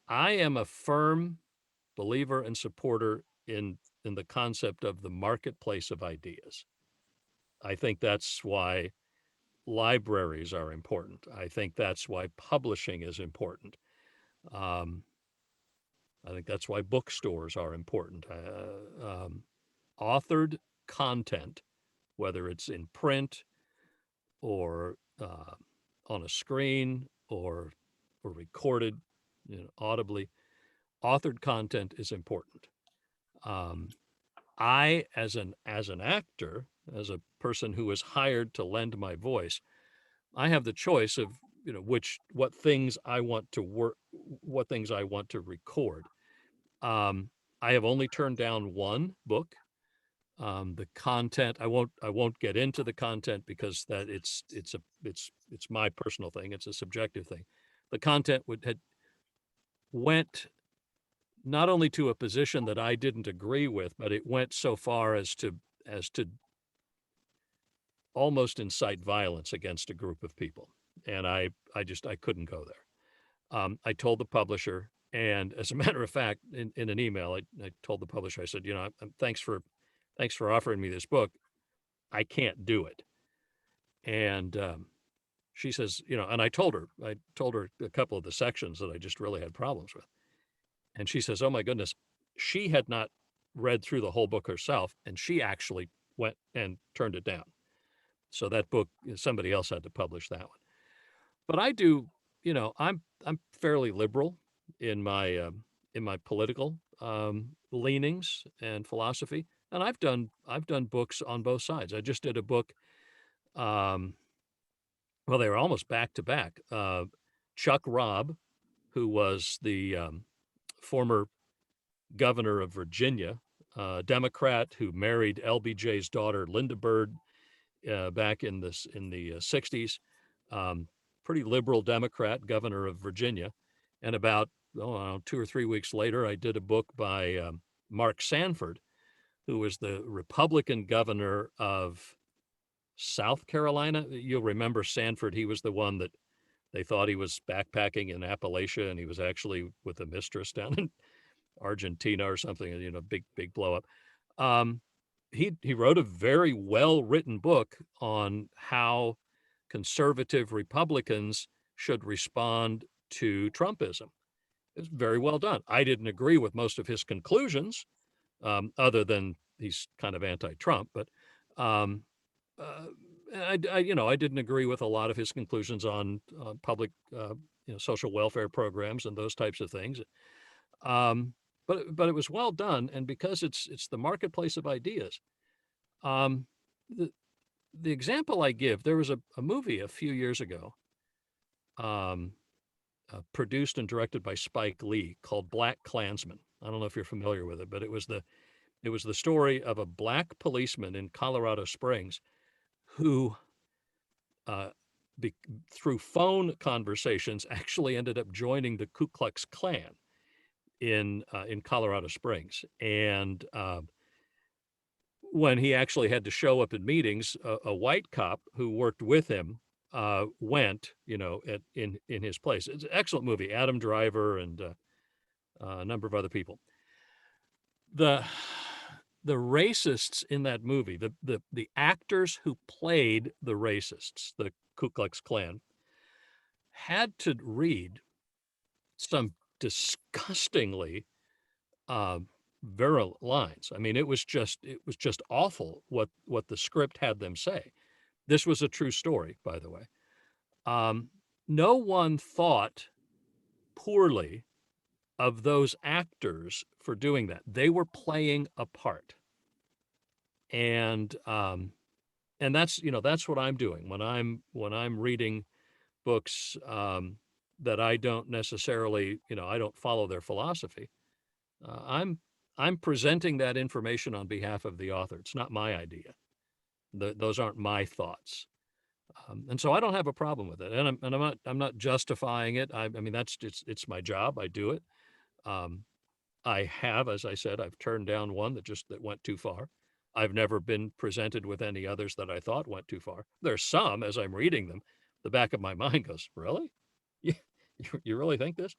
[SPEAKER 2] I am a firm believer and supporter in the concept of the marketplace of ideas. I think that's why libraries are important. I think that's why publishing is important. Um, I think that's why bookstores are important. Authored content, whether it's in print or on a screen or recorded, audibly, authored content is important. I, as an actor, as a person who is hired to lend my voice, I have the choice of what things I want to what things I want to record. I have only turned down one book. The content I won't get into the content because that it's my personal thing. It's a subjective thing. The content went not only to a position that I didn't agree with, but it went so far as to almost incite violence against a group of people, and I couldn't go there. I told the publisher, and as a matter of fact, in an email, I told the publisher, I said, thanks for offering me this book. I can't do it. And she says, and I told her a couple of the sections that I just really had problems with. And she says, oh my goodness, she had not read through the whole book herself, and she actually went and turned it down. So that book, somebody else had to publish that one. But I do, I'm fairly liberal in my political leanings and philosophy, and I've done books on both sides. I just did a book. Well, they were almost back to back. Chuck Robb, who was the former governor of Virginia, Democrat who married LBJ's daughter Linda Bird back in the 60s. Pretty liberal Democrat, governor of Virginia. And about 2 or 3 weeks later, I did a book by Mark Sanford, who was the Republican governor of South Carolina. You'll remember Sanford. He was the one that they thought he was backpacking in Appalachia, and he was actually with a mistress down in Argentina or something. Big blow up. He wrote a very well written book on how conservative Republicans should respond to Trumpism. It's very well done. I didn't agree with most of his conclusions, other than he's kind of anti-Trump, but um, uh, I didn't agree with a lot of his conclusions on public, social welfare programs and those types of things. But it was well done, and because it's the marketplace of ideas. Um, the the example I give, there was a movie a few years ago, um, produced and directed by Spike Lee, called Black Klansman. I don't know if you're familiar with it, but it was the story of a black policeman in Colorado Springs who, uh, be, through phone conversations, actually ended up joining the Ku Klux Klan in Colorado Springs. And when he actually had to show up in meetings, a white cop who worked with him went, in his place. It's an excellent movie. Adam Driver and a number of other people. The the racists in that movie, the actors who played the racists, the Ku Klux Klan, had to read some disgustingly virulent lines. I mean, it was just awful what the script had them say. This was a true story, by the way. Um, no one thought poorly of those actors for doing that. They were playing a part, and that's what I'm doing when I'm reading books that I don't necessarily, I don't follow their philosophy. I'm presenting that information on behalf of the author. It's not my idea. Those aren't my thoughts. And so I don't have a problem with it, and I'm not justifying it. I mean, it's my job. I do it. Um, I have, as I said, I've turned down one that went too far. I've never been presented with any others that I thought went too far. There's some, as I'm reading them, the back of my mind goes, really? You, you really think this?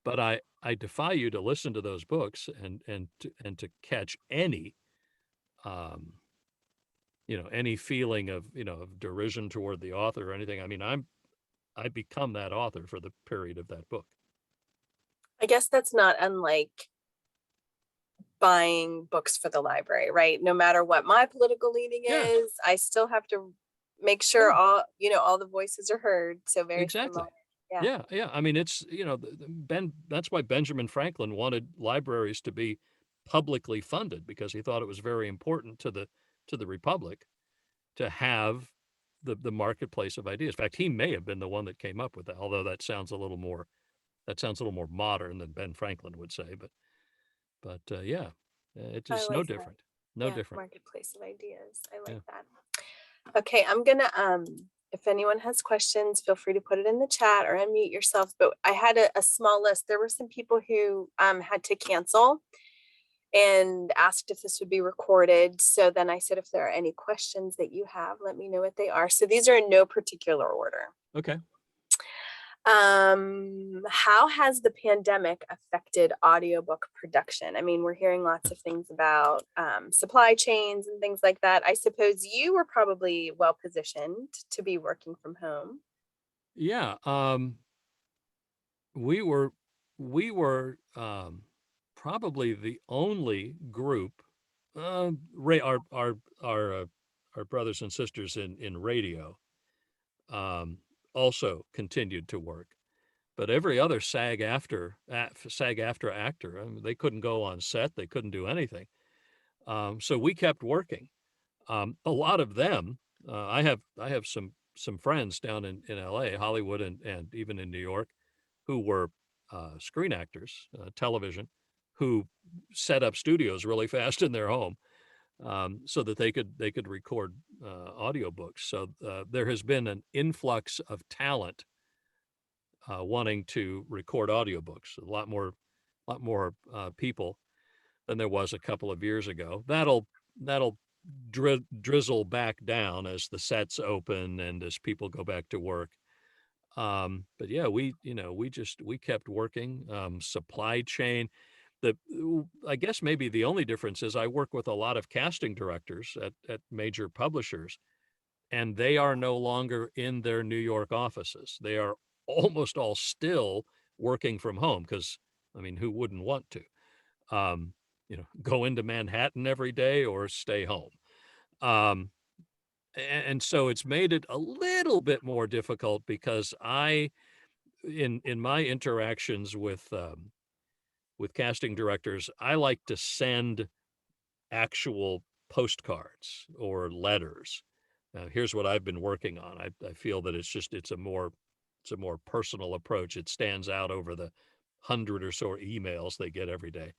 [SPEAKER 2] But I defy you to listen to those books and to catch any um, any feeling of of derision toward the author or anything. I mean, I become that author for the period of that book.
[SPEAKER 1] I guess that's not unlike buying books for the library, right? No matter what my political leaning
[SPEAKER 2] Yeah,
[SPEAKER 1] is, I still have to make sure
[SPEAKER 2] yeah,
[SPEAKER 1] all the voices are heard. So very
[SPEAKER 2] exactly.
[SPEAKER 1] similar. Yeah.
[SPEAKER 2] Yeah, yeah. I mean, it's that's why Benjamin Franklin wanted libraries to be publicly funded, because he thought it was very important to the republic to have the marketplace of ideas. In fact, he may have been the one that came up with that, although that sounds a little more modern than Ben Franklin would say. But yeah, it's
[SPEAKER 1] I
[SPEAKER 2] just no
[SPEAKER 1] like that.
[SPEAKER 2] different. No
[SPEAKER 1] Yeah,
[SPEAKER 2] different.
[SPEAKER 1] marketplace of ideas. I
[SPEAKER 2] Yeah.
[SPEAKER 1] like that. Okay, I'm gonna if anyone has questions, feel free to put it in the chat or unmute yourself. But I had a small list. There were some people who had to cancel and asked if this would be recorded. So then I said, if there are any questions that you have, let me know what they are. So these are in no particular order.
[SPEAKER 2] Okay.
[SPEAKER 1] How has the pandemic affected audiobook production? I mean, we're hearing lots of things about supply chains and things like that. I suppose you were probably well positioned to be working from home.
[SPEAKER 2] Yeah, we were we were probably the only group, our our brothers and sisters in radio um, also continued to work, but every other SAG after actor, I mean, they couldn't go on set, they couldn't do anything. So we kept working. A lot of them, I have some friends down in L.A., Hollywood, and even in New York, who were screen actors, television, who set up studios really fast in their home so that they could record audiobooks. So there has been an influx of talent wanting to record audiobooks. A lot more people than there was a couple of years ago. That'll drizzle back down as the sets open and as people go back to work. But yeah, we kept working. Supply chain. I guess maybe the only difference is I work with a lot of casting directors at major publishers, and they are no longer in their New York offices. They are almost all still working from home because, I mean, who wouldn't want to? Go into Manhattan every day or stay home. Um, and so it's made it a little bit more difficult because in my interactions with casting directors, I like to send actual postcards or letters. Here's what I've been working on. I feel that it's a more personal approach. It stands out over the 100 or so emails they get every day.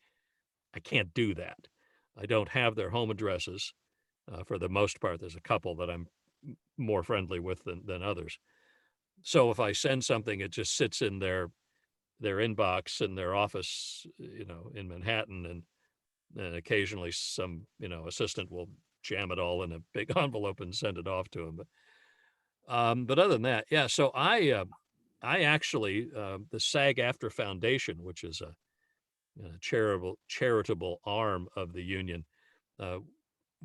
[SPEAKER 2] I can't do that. I don't have their home addresses for the most part. There's a couple that I'm more friendly with than others. So if I send something, it just sits in their inbox in their office, in Manhattan, and occasionally some assistant will jam it all in a big envelope and send it off to him. But other than that, yeah. So I actually the SAG After Foundation, which is a charitable arm of the union. Uh,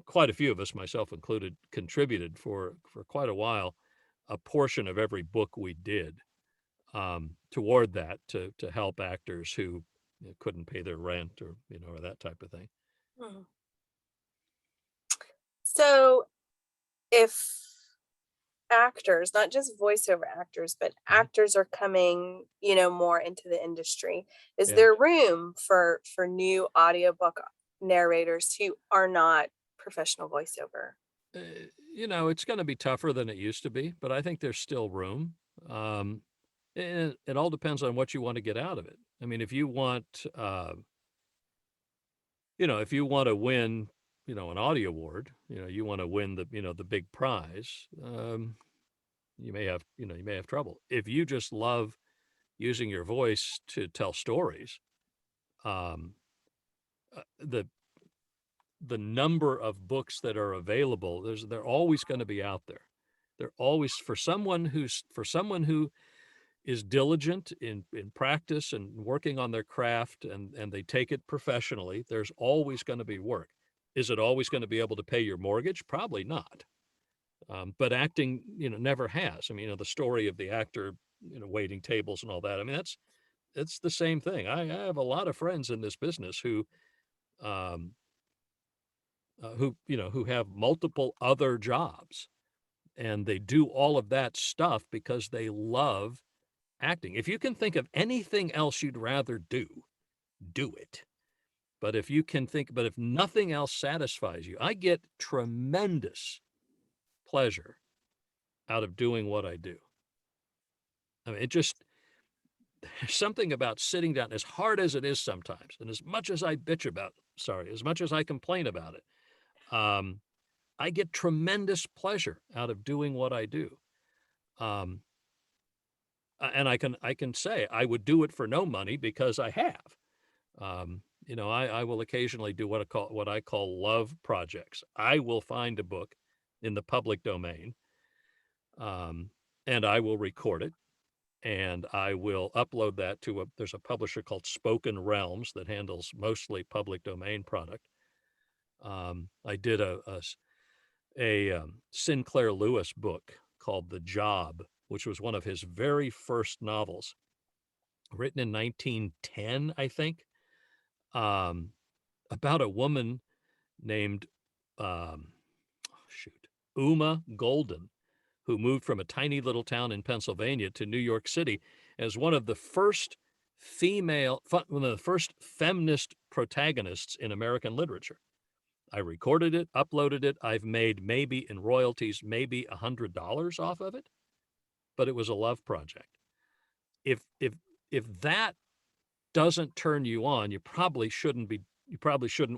[SPEAKER 2] Quite a few of us, myself included, contributed for quite a while a portion of every book we did toward that to help actors who couldn't pay their rent or that type of thing.
[SPEAKER 1] Mhm. So, if actors, not just voiceover actors, but
[SPEAKER 2] Mhm.
[SPEAKER 1] actors are coming, more into the industry, is
[SPEAKER 2] Yeah.
[SPEAKER 1] there room for new audiobook narrators who are not professional voiceover?
[SPEAKER 2] Uh, it's going to be tougher than it used to be, but I think there's still room. Um, it all depends on what you want to get out of it. I mean, if you want to win, an audio award, you want to win the big prize, you may have trouble. If you just love using your voice to tell stories, um, the number of books that are available, they're always going to be out there. They're always for someone who is diligent in practice and working on their craft and they take it professionally, there's always going to be work. Is it always going to be able to pay your mortgage? Probably not. But acting, never has. I mean, the story of the actor, waiting tables and all that. I mean, it's the same thing. I have a lot of friends in this business um, who have multiple other jobs, and they do all of that stuff because they love acting. If you can think of anything else you'd rather do, do it. But if nothing else satisfies you, I get tremendous pleasure out of doing what I do. I mean, there's something about sitting down, as hard as it is sometimes, and as much as I complain about it, um, I get tremendous pleasure out of doing what I do. Um, and I can say I would do it for no money because I have. I will occasionally do what I call love projects. I will find a book in the public domain, um, and I will record it, and I will upload that to there's a publisher called Spoken Realms that handles mostly public domain product. I did a Sinclair Lewis book called The Job, which was one of his very first novels, written in 1910, I think, um, about a woman named, um, shoot, Uma Golden, who moved from a tiny little town in Pennsylvania to New York City as one of the first one of the first feminist protagonists in American literature. I recorded it, uploaded it. I've made maybe in royalties, maybe $100 off of it, but it was a love project. If if if that doesn't turn you on, you probably shouldn't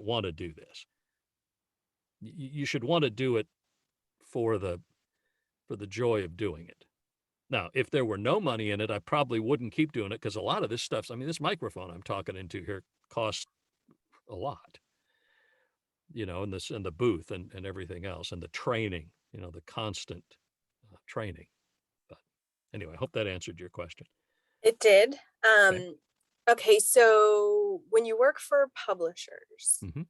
[SPEAKER 2] want to do this. You should want to do it for the joy of doing it. Now, if there were no money in it, I probably wouldn't keep doing it because a lot of this stuff, I mean, this microphone I'm talking into here costs a lot, and this and the booth and everything else and the training, the constant training. But anyway, I hope that answered your question.
[SPEAKER 1] It did.
[SPEAKER 2] Okay.
[SPEAKER 1] Okay, so when you work for publishers,
[SPEAKER 2] hmm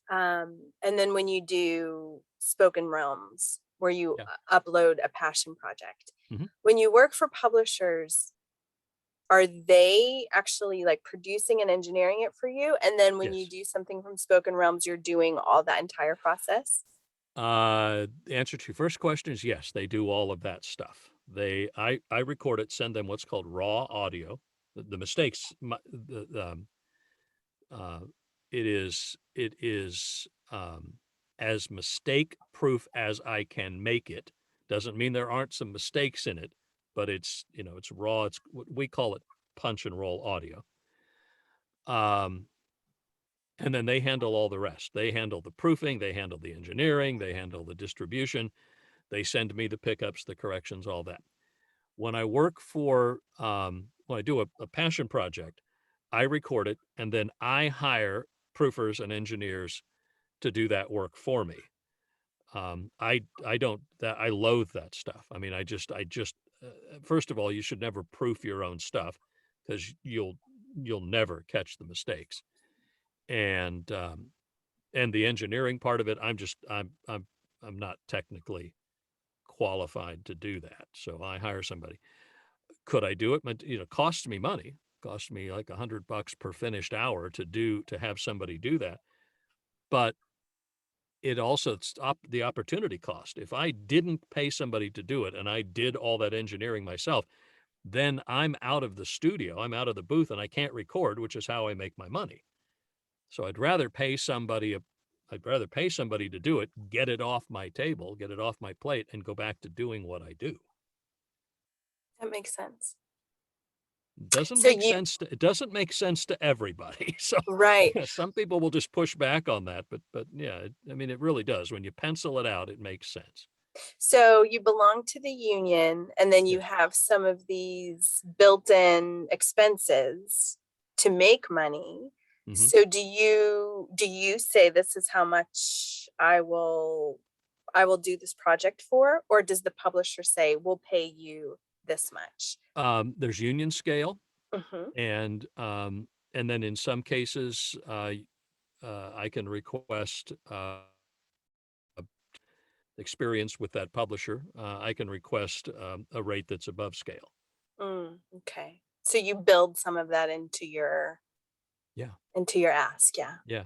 [SPEAKER 1] and then when you do Spoken Realms, where you
[SPEAKER 2] Yeah.
[SPEAKER 1] upload a passion project,
[SPEAKER 2] hmm
[SPEAKER 1] when you work for publishers, are they actually like producing and engineering it for you? And then when you
[SPEAKER 2] Yes.
[SPEAKER 1] do something from Spoken Realms, you're doing all that entire process?
[SPEAKER 2] The answer to your first question is yes, they do all of that stuff. I record it, send them what's called raw audio. The mistakes, uh, it is as mistake proof as I can make it. Doesn't mean there aren't some mistakes in it, but it's raw. It's what we call it punch and roll audio. Um, and then they handle all the rest. They handle the proofing, they handle the engineering, they handle the distribution. They send me the pickups, the corrections, all that. When I do a passion project, I record it and then I hire proofers and engineers to do that work for me. I don't that I loathe that stuff. I mean, first of all, you should never proof your own stuff because you'll never catch the mistakes. And and the engineering part of it, I'm not technically qualified to do that. So I hire somebody. Could I do it? But costs me money. Costs me like $100 per finished hour to have somebody do that. But it also stopped the opportunity cost. If I didn't pay somebody to do it and I did all that engineering myself, then I'm out of the studio, I'm out of the booth, and I can't record, which is how I make my money. So I'd rather pay somebody to do it, get it off my table, get it off my plate, and go back to doing what I do.
[SPEAKER 1] That makes sense.
[SPEAKER 2] Doesn't
[SPEAKER 1] So
[SPEAKER 2] make
[SPEAKER 1] you,
[SPEAKER 2] sense to it doesn't make sense to everybody. So
[SPEAKER 1] right.
[SPEAKER 2] yeah, some people will just push back on that, but yeah, I mean it really does. When you pencil it out, it makes sense.
[SPEAKER 1] So you belong to the union, and then you
[SPEAKER 2] Yes.
[SPEAKER 1] have some of these built-in expenses to make money.
[SPEAKER 2] hmm
[SPEAKER 1] So do you say this is how much I will do this project for, or does the publisher say we'll pay you this much?
[SPEAKER 2] There's union scale,
[SPEAKER 1] Hmm.
[SPEAKER 2] and then in some cases, I can request experience with that publisher. I can request a rate that's above scale.
[SPEAKER 1] Okay. So you build some of that
[SPEAKER 2] Yeah,
[SPEAKER 1] into your ask, yeah.
[SPEAKER 2] yeah,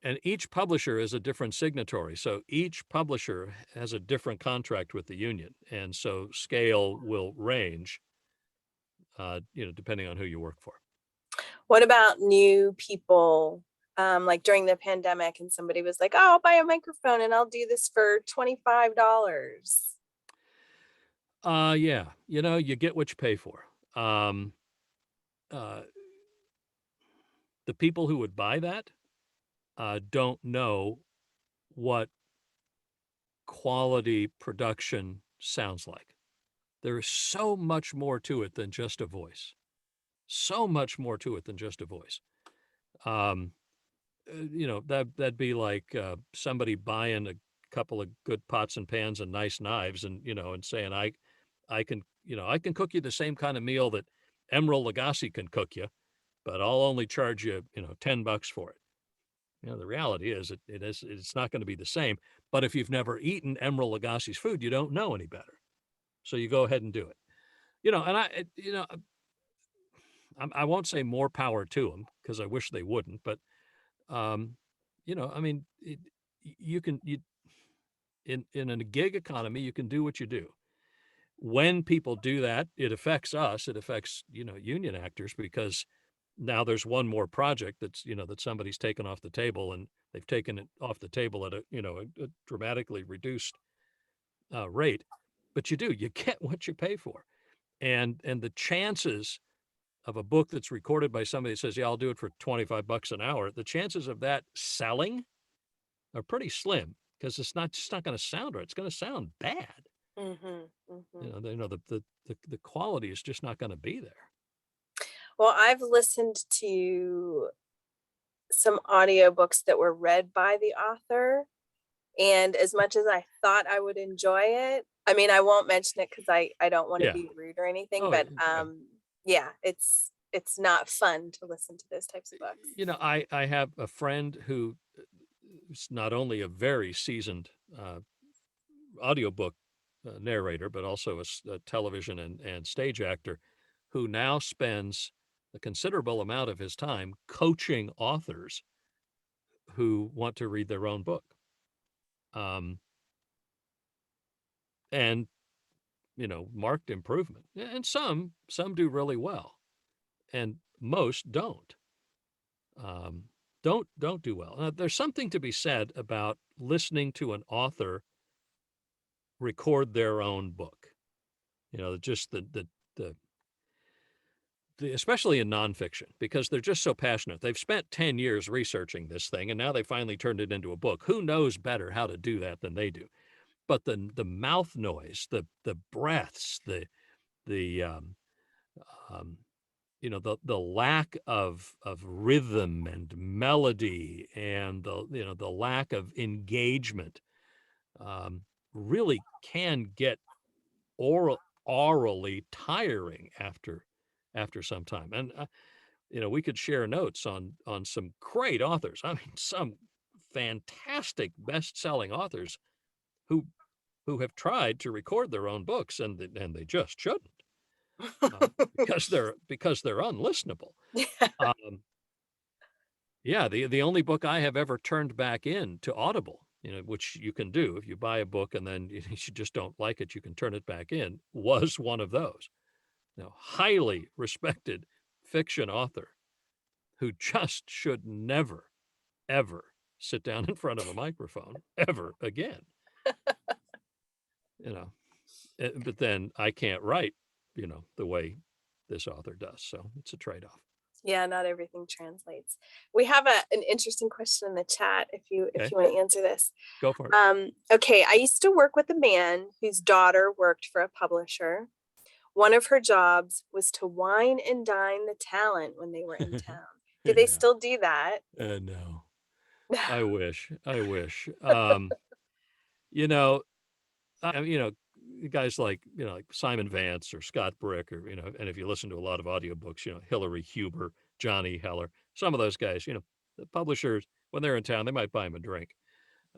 [SPEAKER 2] and each publisher is a different signatory. So each publisher has a different contract with the union, and so scale will range, depending on who you work for.
[SPEAKER 1] What about new people? Like during the pandemic, and somebody was like, "Oh, I'll buy a microphone and I'll do this for $25."
[SPEAKER 2] Yeah, you get what you pay for. Um, uh, the people who would buy that don't know what quality production sounds like. There is so much more to it than just a voice. So much more to it than just a voice. Um, that'd be like somebody buying a couple of good pots and pans and nice knives, and and saying I can I can cook you the same kind of meal that Emeril Lagasse can cook you, but I'll only charge you, $10 for it. The reality is it's not going to be the same. But if you've never eaten Emeril Lagasse's food, you don't know any better. So you go ahead and do it. And I won't say more power to them because I wish they wouldn't. But um, I mean, you in a gig economy, you can do what you do. When people do that, it affects us. It affects union actors because now there's one more project that's that somebody's taken off the table, and they've taken it off the table at a dramatically reduced rate. But you get what you pay for, and the chances of a book that's recorded by somebody that says, yeah, I'll do it for $25 an hour, the chances of that selling are pretty slim because it's not just not going to sound right. It's going to sound bad.
[SPEAKER 1] Mm-hmm, mm-hmm.
[SPEAKER 2] The quality is just not going to be there.
[SPEAKER 1] Well, I've listened to some audiobooks that were read by the author, and as much as I thought I would enjoy it, I mean, I won't mention it because I don't want to
[SPEAKER 2] Yeah.
[SPEAKER 1] be rude or anything,
[SPEAKER 2] Oh,
[SPEAKER 1] but
[SPEAKER 2] yeah.
[SPEAKER 1] yeah, it's not fun to listen to those types of books.
[SPEAKER 2] I have a friend who is not only a very seasoned audiobook narrator, but also a television and stage actor who now spends a considerable amount of his time coaching authors who want to read their own book. And, marked improvement. And some do really well, and most don't. Don't do well. There's something to be said about listening to an author record their own book. Just the especially in nonfiction, because they're just so passionate. They've spent 10 years researching this thing, and now they finally turned it into a book. Who knows better how to do that than they do? But the mouth noise, the breaths, the the lack of rhythm and melody, and the lack of engagement really can get orally tiring after some time. And we could share notes on some great authors. I mean, some fantastic best-selling authors who have tried to record their own books, and they just shouldn't, because they're unlistenable.
[SPEAKER 1] Yeah.
[SPEAKER 2] Yeah, the only book I have ever turned back in to Audible, which you can do if you buy a book and then you just don't like it, you can turn it back in, was one of those. Highly respected fiction author who just should never, ever sit down in front of a microphone ever again. But then I can't write, the way this author does. So it's a trade-off.
[SPEAKER 1] Yeah, not everything translates. We have an interesting question in the chat if you
[SPEAKER 2] Okay,
[SPEAKER 1] want to answer this.
[SPEAKER 2] go for it.
[SPEAKER 1] Okay, I used to work with a man whose daughter worked for a publisher. One of her jobs was to wine and dine the talent when they were in town. Do they
[SPEAKER 2] Yeah.
[SPEAKER 1] still do that?
[SPEAKER 2] No, I wish. I wish. You know, guys like Simon Vance or Scott Brick, or, and if you listen to a lot of audiobooks, Hillary Huber, Johnny Heller, some of those guys, the publishers, when they're in town, they might buy them a drink.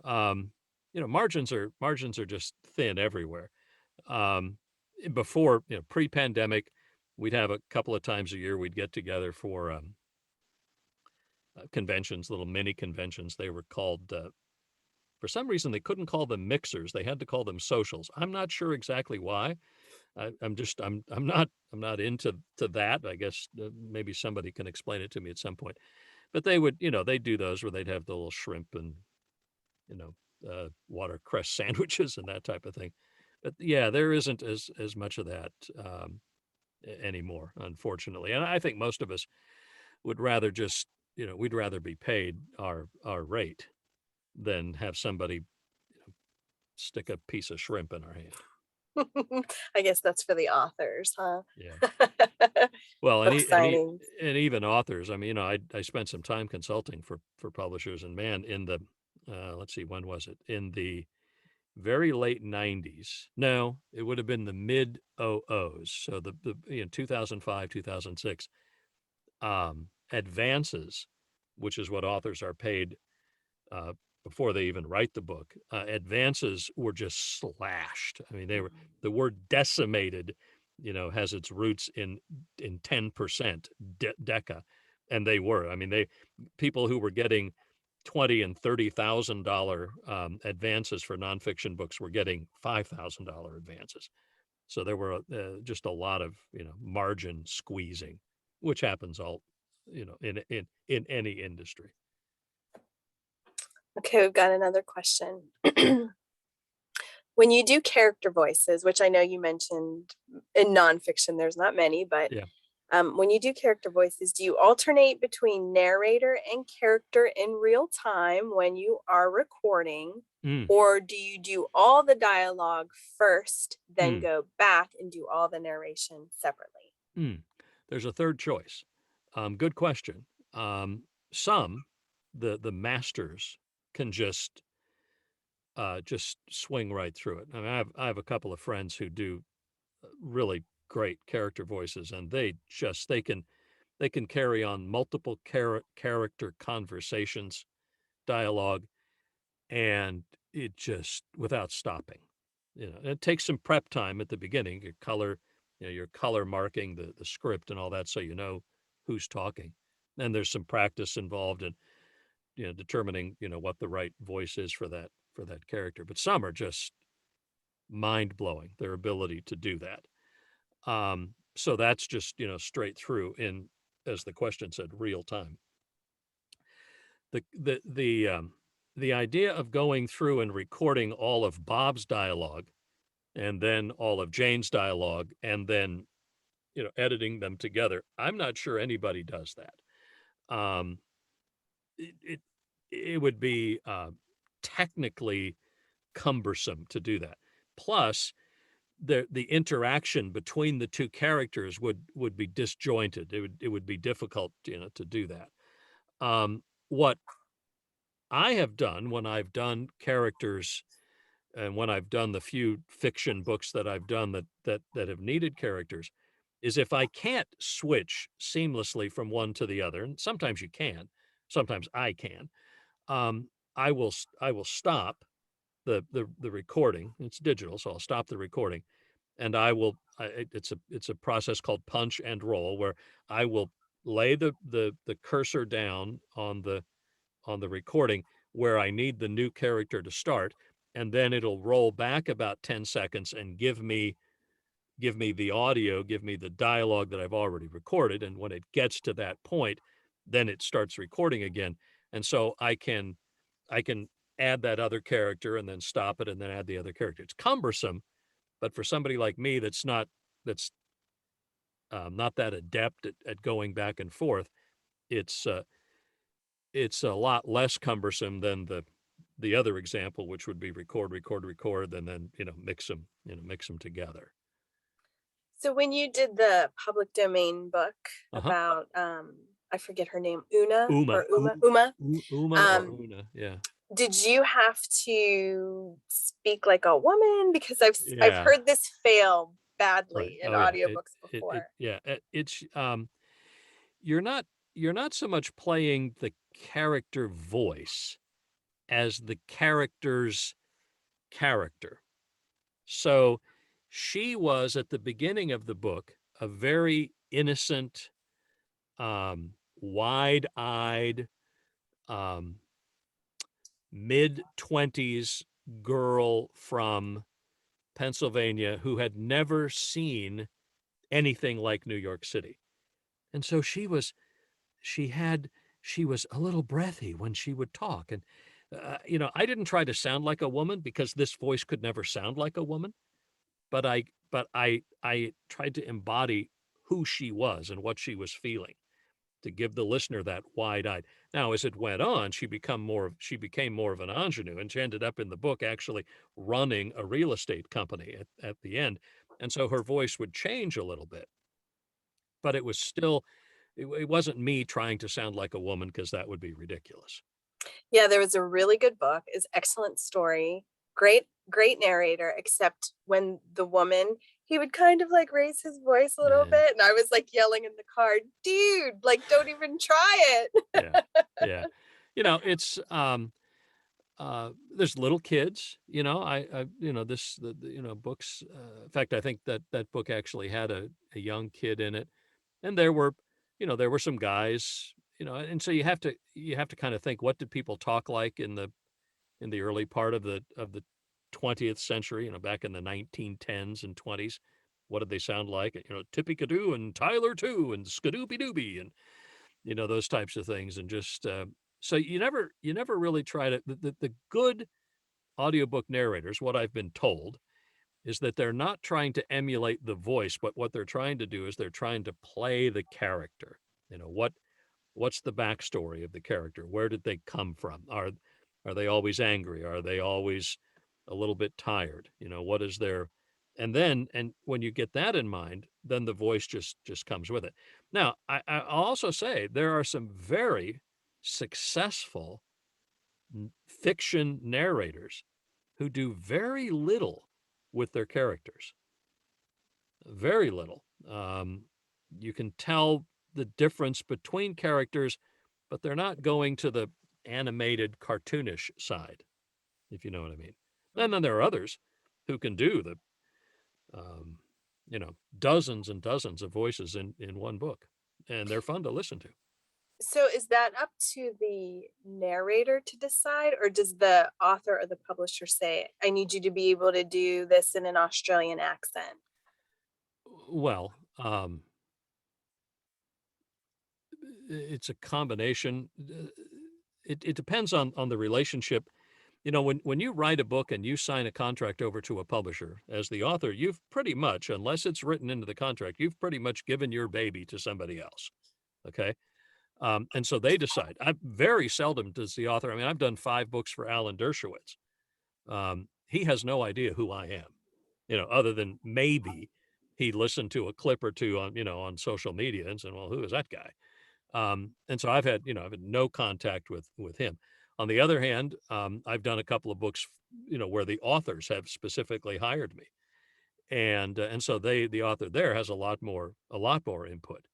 [SPEAKER 2] Margins are just thin everywhere. Before, pre-pandemic, we'd have a couple of times a year, we'd get together for conventions, little mini conventions. They were called, for some reason, they couldn't call them mixers. They had to call them socials. I'm not sure exactly why. I'm not into that. I guess maybe somebody can explain it to me at some point. But they would, they'd do those where they'd have the little shrimp and, watercress sandwiches and that type of thing. But yeah, there isn't as much of that anymore, unfortunately. And I think most of us would rather just, we'd rather be paid our rate than have somebody stick a piece of shrimp in our hand.
[SPEAKER 1] I guess that's for the authors, huh?
[SPEAKER 2] Yeah. Well,
[SPEAKER 1] Book signings.
[SPEAKER 2] and even authors. I mean, I spent some time consulting for publishers, and man, in the let's see, when was it? In the very late 90s. No, it would have been the mid '00s. So the 2005, 2006 advances, which is what authors are paid uh, before they even write the book, advances were just slashed. I mean, they were the word decimated, has its roots in 10% deca, and they were. I mean, they people who were getting $20,000 and $30,000 advances for nonfiction books were getting $5,000 advances. So there were just a lot of margin squeezing, which happens all in any industry.
[SPEAKER 1] Okay, we've got another question. When you do character voices, which I know you mentioned in nonfiction, there's not many, but
[SPEAKER 2] Yeah.
[SPEAKER 1] when you do character voices, do you alternate between narrator and character in real time when you are recording?
[SPEAKER 2] Mm,
[SPEAKER 1] Or do you do all the dialogue first, then
[SPEAKER 2] mm,
[SPEAKER 1] go back and do all the narration separately?
[SPEAKER 2] mm. There's a third choice. Good question. Some, the masters, can just swing right through it. I mean, I have a couple of friends who do really great character voices, and they can carry on multiple character conversations, dialogue, and it just without stopping. It takes some prep time at the beginning. Your color marking the script and all that, so you know who's talking. And there's some practice involved in determining what the right voice is for that character. But some are just mind blowing, their ability to do that. So that's just straight through in, as the question said, real time. The idea of going through and recording all of Bob's dialogue and then all of Jane's dialogue and then editing them together, I'm not sure anybody does that. Um, it, it it would be technically cumbersome to do that. Plus, the interaction between the two characters would be disjointed. It would be difficult to do that. What I have done when I've done characters and when I've done the few fiction books that I've done that have needed characters is if I can't switch seamlessly from one to the other, and sometimes you can, sometimes I can, I will stop the recording. It's digital, so I'll stop the recording, and it's a process called punch and roll where I will lay the cursor down on the recording where I need the new character to start, and then it'll roll back about 10 seconds and give me the audio, give me the dialogue that I've already recorded. And when it gets to that point, then it starts recording again. And so I can add that other character and then stop it and then add the other character. It's cumbersome, but for somebody like me that's not that adept at going back and forth, it's it's a lot less cumbersome than the other example, which would be record, record, record, and then mix them together.
[SPEAKER 1] So when you did the public domain book
[SPEAKER 2] Uh-huh.
[SPEAKER 1] about I forget her name, Una
[SPEAKER 2] Uma,
[SPEAKER 1] or Uma,
[SPEAKER 2] Uma or
[SPEAKER 1] um,
[SPEAKER 2] Una, yeah,
[SPEAKER 1] did you have to speak like a woman? Because I've
[SPEAKER 2] yeah,
[SPEAKER 1] heard this fail
[SPEAKER 2] right.
[SPEAKER 1] badly in
[SPEAKER 2] Oh yeah,
[SPEAKER 1] audiobooks before.
[SPEAKER 2] yeah. It's you're not you're not so much playing the character voice as the character's character. So she was at the beginning of the book a very innocent, wide-eyed, um, mid-20s girl from Pennsylvania who had never seen anything like New York City. And so she had she was a little breathy when she would talk. And I didn't try to sound like a woman because this voice could never sound like a woman, but I tried to embody who she was and what she was feeling to give the listener that wide-eyed. Now, as it went on, she became more of an ingenue, and she ended up in the book actually running a real estate company at the end. And so her voice would change a little bit, but it wasn't me trying to sound like a woman because that would be ridiculous.
[SPEAKER 1] Yeah, there was a really good book. It's excellent story. great narrator, except when the woman he would kind of like raise his voice a little
[SPEAKER 2] Yeah,
[SPEAKER 1] bit, and I was like yelling in the car, "Dude, like don't even try it."
[SPEAKER 2] yeah, yeah. It's there's little kids, this books. In fact, I think that that book actually had a young kid in it, and there were some guys, and so you have to kind of think, what did people talk like in the early part of the 20th century, back in the 1910s and 20s. What did they sound like? Tippy Kadoo and Tyler too and Skadooby Dooby and those types of things. And just so you never really try to the good audiobook narrators, what I've been told, is that they're not trying to emulate the voice, but what they're trying to do is they're trying to play the character. What's the backstory of the character? Where did they come from? Are they always angry? Are they always a little bit tired? What is their and when you get that in mind, then the voice just comes with it. Now, I'll also say there are some very successful fiction narrators who do very little with their characters. Very little. You can tell the difference between characters, but they're not going to the animated, cartoonish side, if you know what I mean. And then there are others who can do the, um, dozens and dozens of voices in one book, and they're fun to listen to.
[SPEAKER 1] So is that up to the narrator to decide, or does the author or the publisher say, "I need you to be able to do this in an Australian accent"?
[SPEAKER 2] Well, it's a combination. It depends on the relationship. When you write a book and you sign a contract over to a publisher as the author, you've pretty much, unless it's written into the contract, you've pretty much given your baby to somebody else. Okay. And so they decide. I very seldom does the author. I mean, I've done 5 books for Alan Dershowitz. He has no idea who I am, other than maybe he listened to a clip or two on social media and said, "Well, who is that guy?" And so I've had no contact with him. On the other hand, I've done a couple of books, where the authors have specifically hired me, and so the author there has a lot more input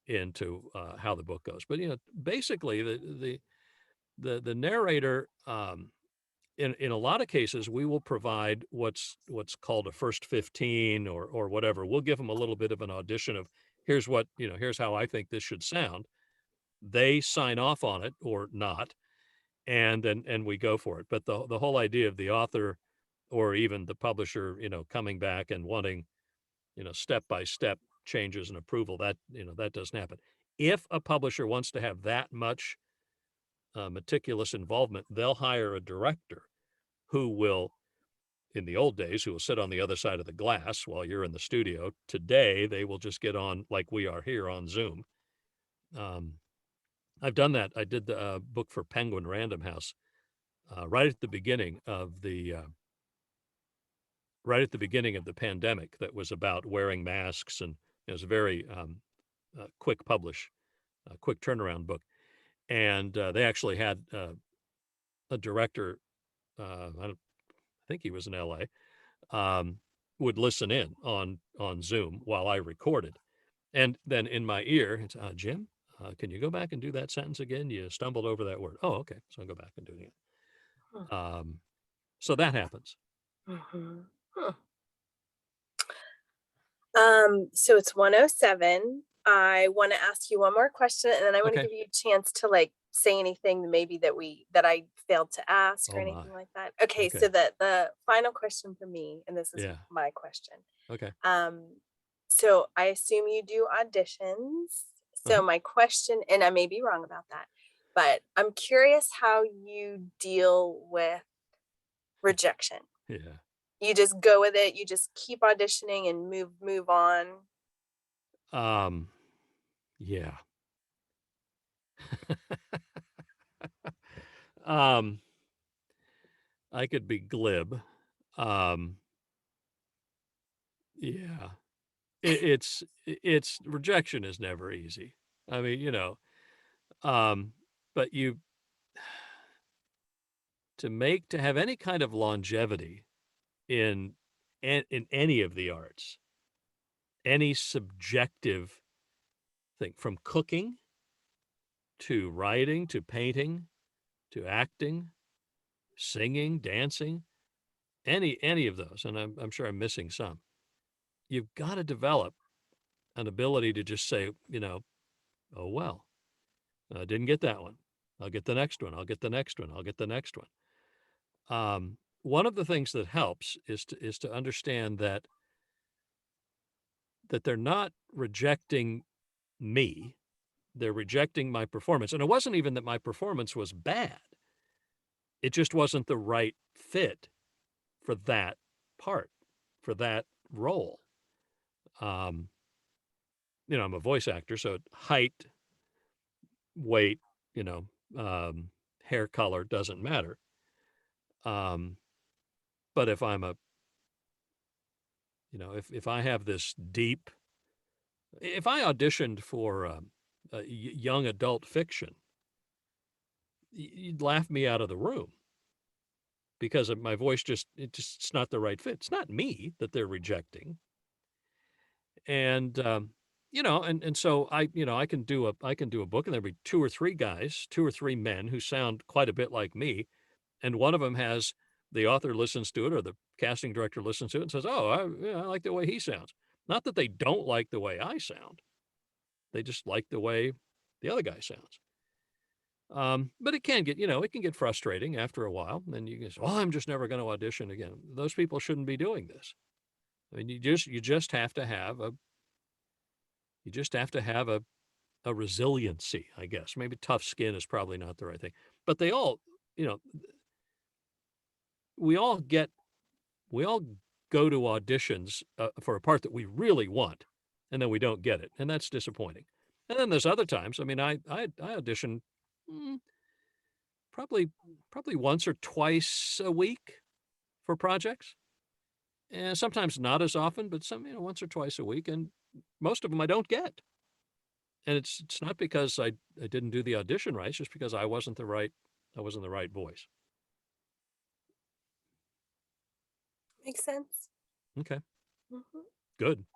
[SPEAKER 2] into how the book goes. But basically, the narrator, in a lot of cases, we will provide what's called a first 15 or whatever. We'll give them a little bit of an audition of here's how I think this should sound. They sign off on it or not, and we go for it. But the whole idea of the author or even the publisher, coming back and wanting, step by step changes and approval, that doesn't happen. If a publisher wants to have that much meticulous involvement, they'll hire a director who will, in the old days, who will sit on the other side of the glass while you're in the studio. Today, they will just get on like we are here on Zoom. Um, I've done that. I did the book for Penguin Random House right at the beginning of the pandemic. That was about wearing masks, and it was a very quick quick turnaround book. And they actually had a director. I think he was in L.A. Would listen in on Zoom while I recorded, and then in my ear, it's Jim. Can you go back and do that sentence again? You stumbled over that word. Oh, okay. So I'll go back and do it again. So that happens.
[SPEAKER 1] Mhm. Huh. So it's 1:07. I want to ask you one more question, and then I want to
[SPEAKER 2] Okay.
[SPEAKER 1] give you a chance to like say anything maybe that I failed to ask or
[SPEAKER 2] Oh my.
[SPEAKER 1] anything like that. Okay, so
[SPEAKER 2] Okay.
[SPEAKER 1] the final question for me, and this is
[SPEAKER 2] Yeah.
[SPEAKER 1] my question.
[SPEAKER 2] Okay.
[SPEAKER 1] Um, so I assume you do auditions. So
[SPEAKER 2] Uh-huh.
[SPEAKER 1] my question, and I may be wrong about that, but I'm curious how you deal with rejection.
[SPEAKER 2] Yeah.
[SPEAKER 1] You just go with it, you just keep auditioning and move on.
[SPEAKER 2] Um, yeah. um, I could be glib. Um, yeah. It's rejection is never easy. I mean, um, but to have any kind of longevity in any of the arts, any subjective thing, from cooking to writing to painting to acting, singing, dancing, any of those, and I'm sure I'm missing some. You've got to develop an ability to just say, oh well, I didn't get that one. I'll get the next one. I'll get the next one. I'll get the next one. One of the things that helps is to understand that they're not rejecting me. They're rejecting my performance. And it wasn't even that my performance was bad. It just wasn't the right fit for that part, for that role. I'm a voice actor, so height, weight, hair color doesn't matter. But if I'm if I have this deep, if I auditioned for young adult fiction, you'd laugh me out of the room because of my voice. It's not the right fit. It's not me that they're rejecting. And, and so I can do a book, and there'll be two or three men who sound quite a bit like me. And one of them the author listens to it, or the casting director listens to it and says, oh, I like the way he sounds. Not that they don't like the way I sound. They just like the way the other guy sounds. But it can get frustrating after a while. And you can say, oh, I'm just never going to audition again. Those people shouldn't be doing this. I mean, you just have to have a resiliency, I guess. Maybe tough skin is probably not the right thing. But they all, we all go to auditions for a part that we really want, and then we don't get it, and that's disappointing. And then there's other times. I mean, I audition probably once or twice a week for projects, and sometimes not as often, but once or twice a week, and most of them I don't get. And it's not because I didn't do the audition right. It's just because I wasn't the right voice.
[SPEAKER 1] Makes sense.
[SPEAKER 2] Okay,
[SPEAKER 1] Mhm.
[SPEAKER 2] good.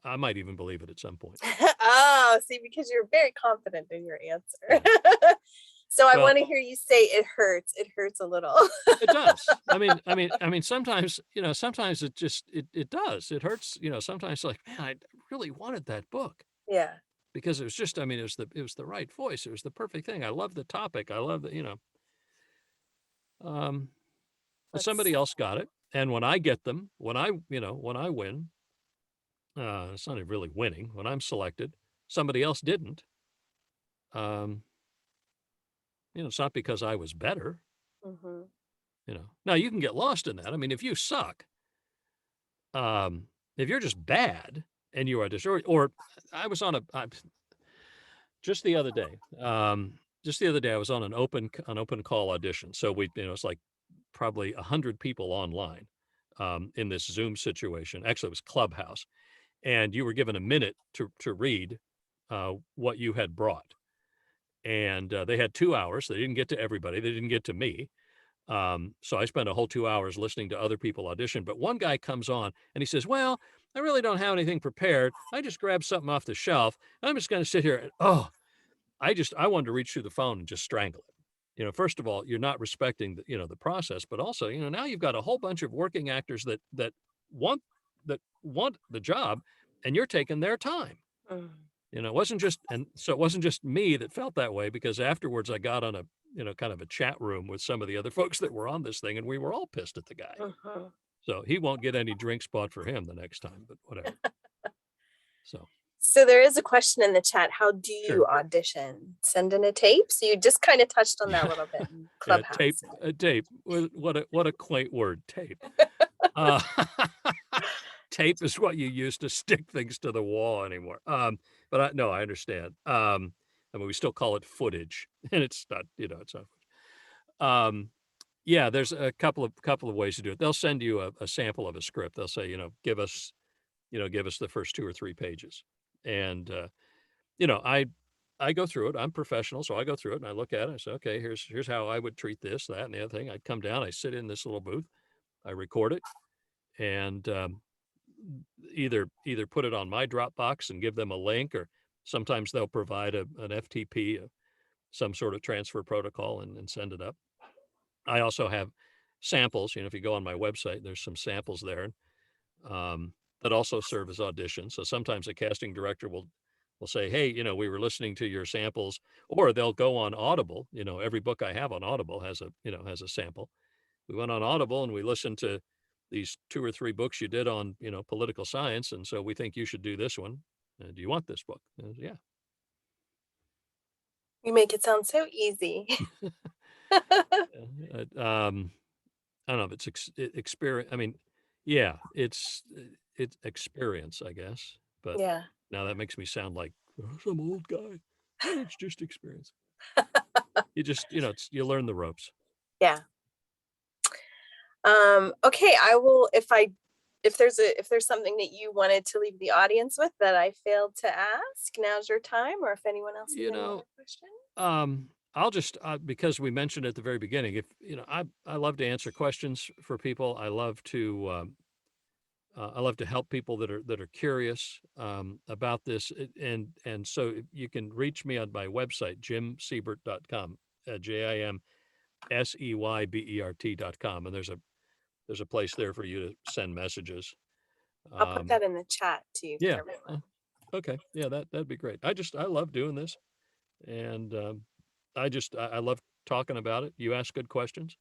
[SPEAKER 2] I might even believe it at some point.
[SPEAKER 1] Oh, see, because you're very confident in your answer. So I
[SPEAKER 2] Well,
[SPEAKER 1] want to hear you say it hurts. It hurts a little.
[SPEAKER 2] it does. I mean, sometimes, sometimes it does. It hurts, sometimes like, man, I really wanted that book
[SPEAKER 1] Yeah.
[SPEAKER 2] because it was just, it was the right voice. It was the perfect thing. I love the topic. I love the, but somebody
[SPEAKER 1] That's
[SPEAKER 2] else got it. And when I get them, when I win, it's not really winning. When I'm selected, somebody else didn't. It's not because I was better.
[SPEAKER 1] mhm.
[SPEAKER 2] Now you can get lost in that. I mean, if you suck, if you're just bad and you audition, or I was on just the other day, I was on an open call audition. So it's like probably 100 people online in this Zoom situation. Actually, it was Clubhouse, and you were given a minute to read what you had brought. And they had 2 hours. They didn't get to everybody. They didn't get to me. So I spent a whole 2 hours listening to other people audition. But one guy comes on and he says, well, I really don't have anything prepared. I just grabbed something off the shelf. And I'm just going to sit here. And, I wanted to reach through the phone and just strangle it. First of all, you're not respecting the process, but also, now you've got a whole bunch of working actors that want the job, and you're taking their time.
[SPEAKER 1] Mm.
[SPEAKER 2] It wasn't just me that felt that way, because afterwards I got on a kind of a chat room with some of the other folks that were on this thing, and we were all pissed at the guy.
[SPEAKER 1] Mhm.
[SPEAKER 2] So he won't get any drinks bought for him the next time, but whatever. So
[SPEAKER 1] So there is a question in the chat. How do
[SPEAKER 2] sure.
[SPEAKER 1] you audition? Send in a tape? So you just kind of touched on that a little bit in
[SPEAKER 2] Yeah,
[SPEAKER 1] Clubhouse.
[SPEAKER 2] tape. What a quaint word, tape. Uh, tape is what you use to stick things to the wall anymore. But I understand. I mean, we still call it footage, and it's not, it's not. Yeah, there's a couple of ways to do it. They'll send you a sample of a script. They'll say, give us the first 2 or 3 pages, and I I go through it. I'm professional, so I go through it and I look at it. I say, okay, here's how I would treat this, that, and the other thing. I'd come down. I sit in this little booth. I record it, and either put it on my Dropbox and give them a link, or sometimes they'll provide an FTP, some sort of transfer protocol, and send it up. I also have samples. If you go on my website, there's some samples there that also serve as auditions. So sometimes a casting director will say, hey, we were listening to your samples, or they'll go on Audible. Every book I have on Audible has a sample. We went on Audible and we listened to these 2 or 3 books you did on, political science. And so we think you should do this one. Do you want this book? Yeah.
[SPEAKER 1] You make it sound so easy.
[SPEAKER 2] I don't know if it's experience. I mean, yeah, it's experience, I guess. But
[SPEAKER 1] Yeah.
[SPEAKER 2] now that makes me sound like some old guy. Oh, it's just experience. You just, you learn the ropes.
[SPEAKER 1] Yeah. Okay, I will, if there's something that you wanted to leave the audience with that I failed to ask, now's your time, or if anyone else has
[SPEAKER 2] You
[SPEAKER 1] any
[SPEAKER 2] know,
[SPEAKER 1] other questions.
[SPEAKER 2] I'll just because we mentioned at the very beginning, if I love to answer questions for people. I love to help people that are curious about this, and so you can reach me on my website, jimseybert.com, JIMSEYBERT.com, and there's a place there for you to send messages.
[SPEAKER 1] I'll put that in the chat too for
[SPEAKER 2] Yeah.
[SPEAKER 1] everyone.
[SPEAKER 2] Okay. Yeah, that'd be great. I love doing this, and I love talking about it. You ask good questions,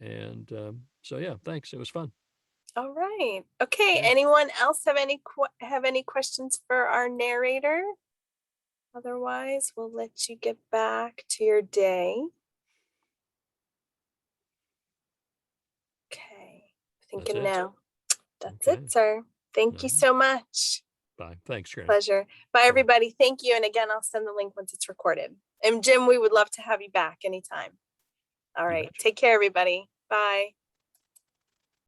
[SPEAKER 2] and so yeah, thanks. It was fun.
[SPEAKER 1] All right. Okay.
[SPEAKER 2] Yeah.
[SPEAKER 1] Anyone else have any questions for our narrator? Otherwise, we'll let you get back to your day. Okay.
[SPEAKER 2] That's
[SPEAKER 1] Thinking
[SPEAKER 2] it.
[SPEAKER 1] now. That's
[SPEAKER 2] Okay.
[SPEAKER 1] it, sir. Thank
[SPEAKER 2] All
[SPEAKER 1] you
[SPEAKER 2] right.
[SPEAKER 1] so much.
[SPEAKER 2] Bye. Thanks, Karen.
[SPEAKER 1] Pleasure. Bye,
[SPEAKER 2] Bye-bye.
[SPEAKER 1] everybody. Thank you. And again, I'll send the link once it's recorded. And Jim, we would love to have you back anytime. All
[SPEAKER 2] You
[SPEAKER 1] right.
[SPEAKER 2] betcha.
[SPEAKER 1] Take care, everybody. Bye.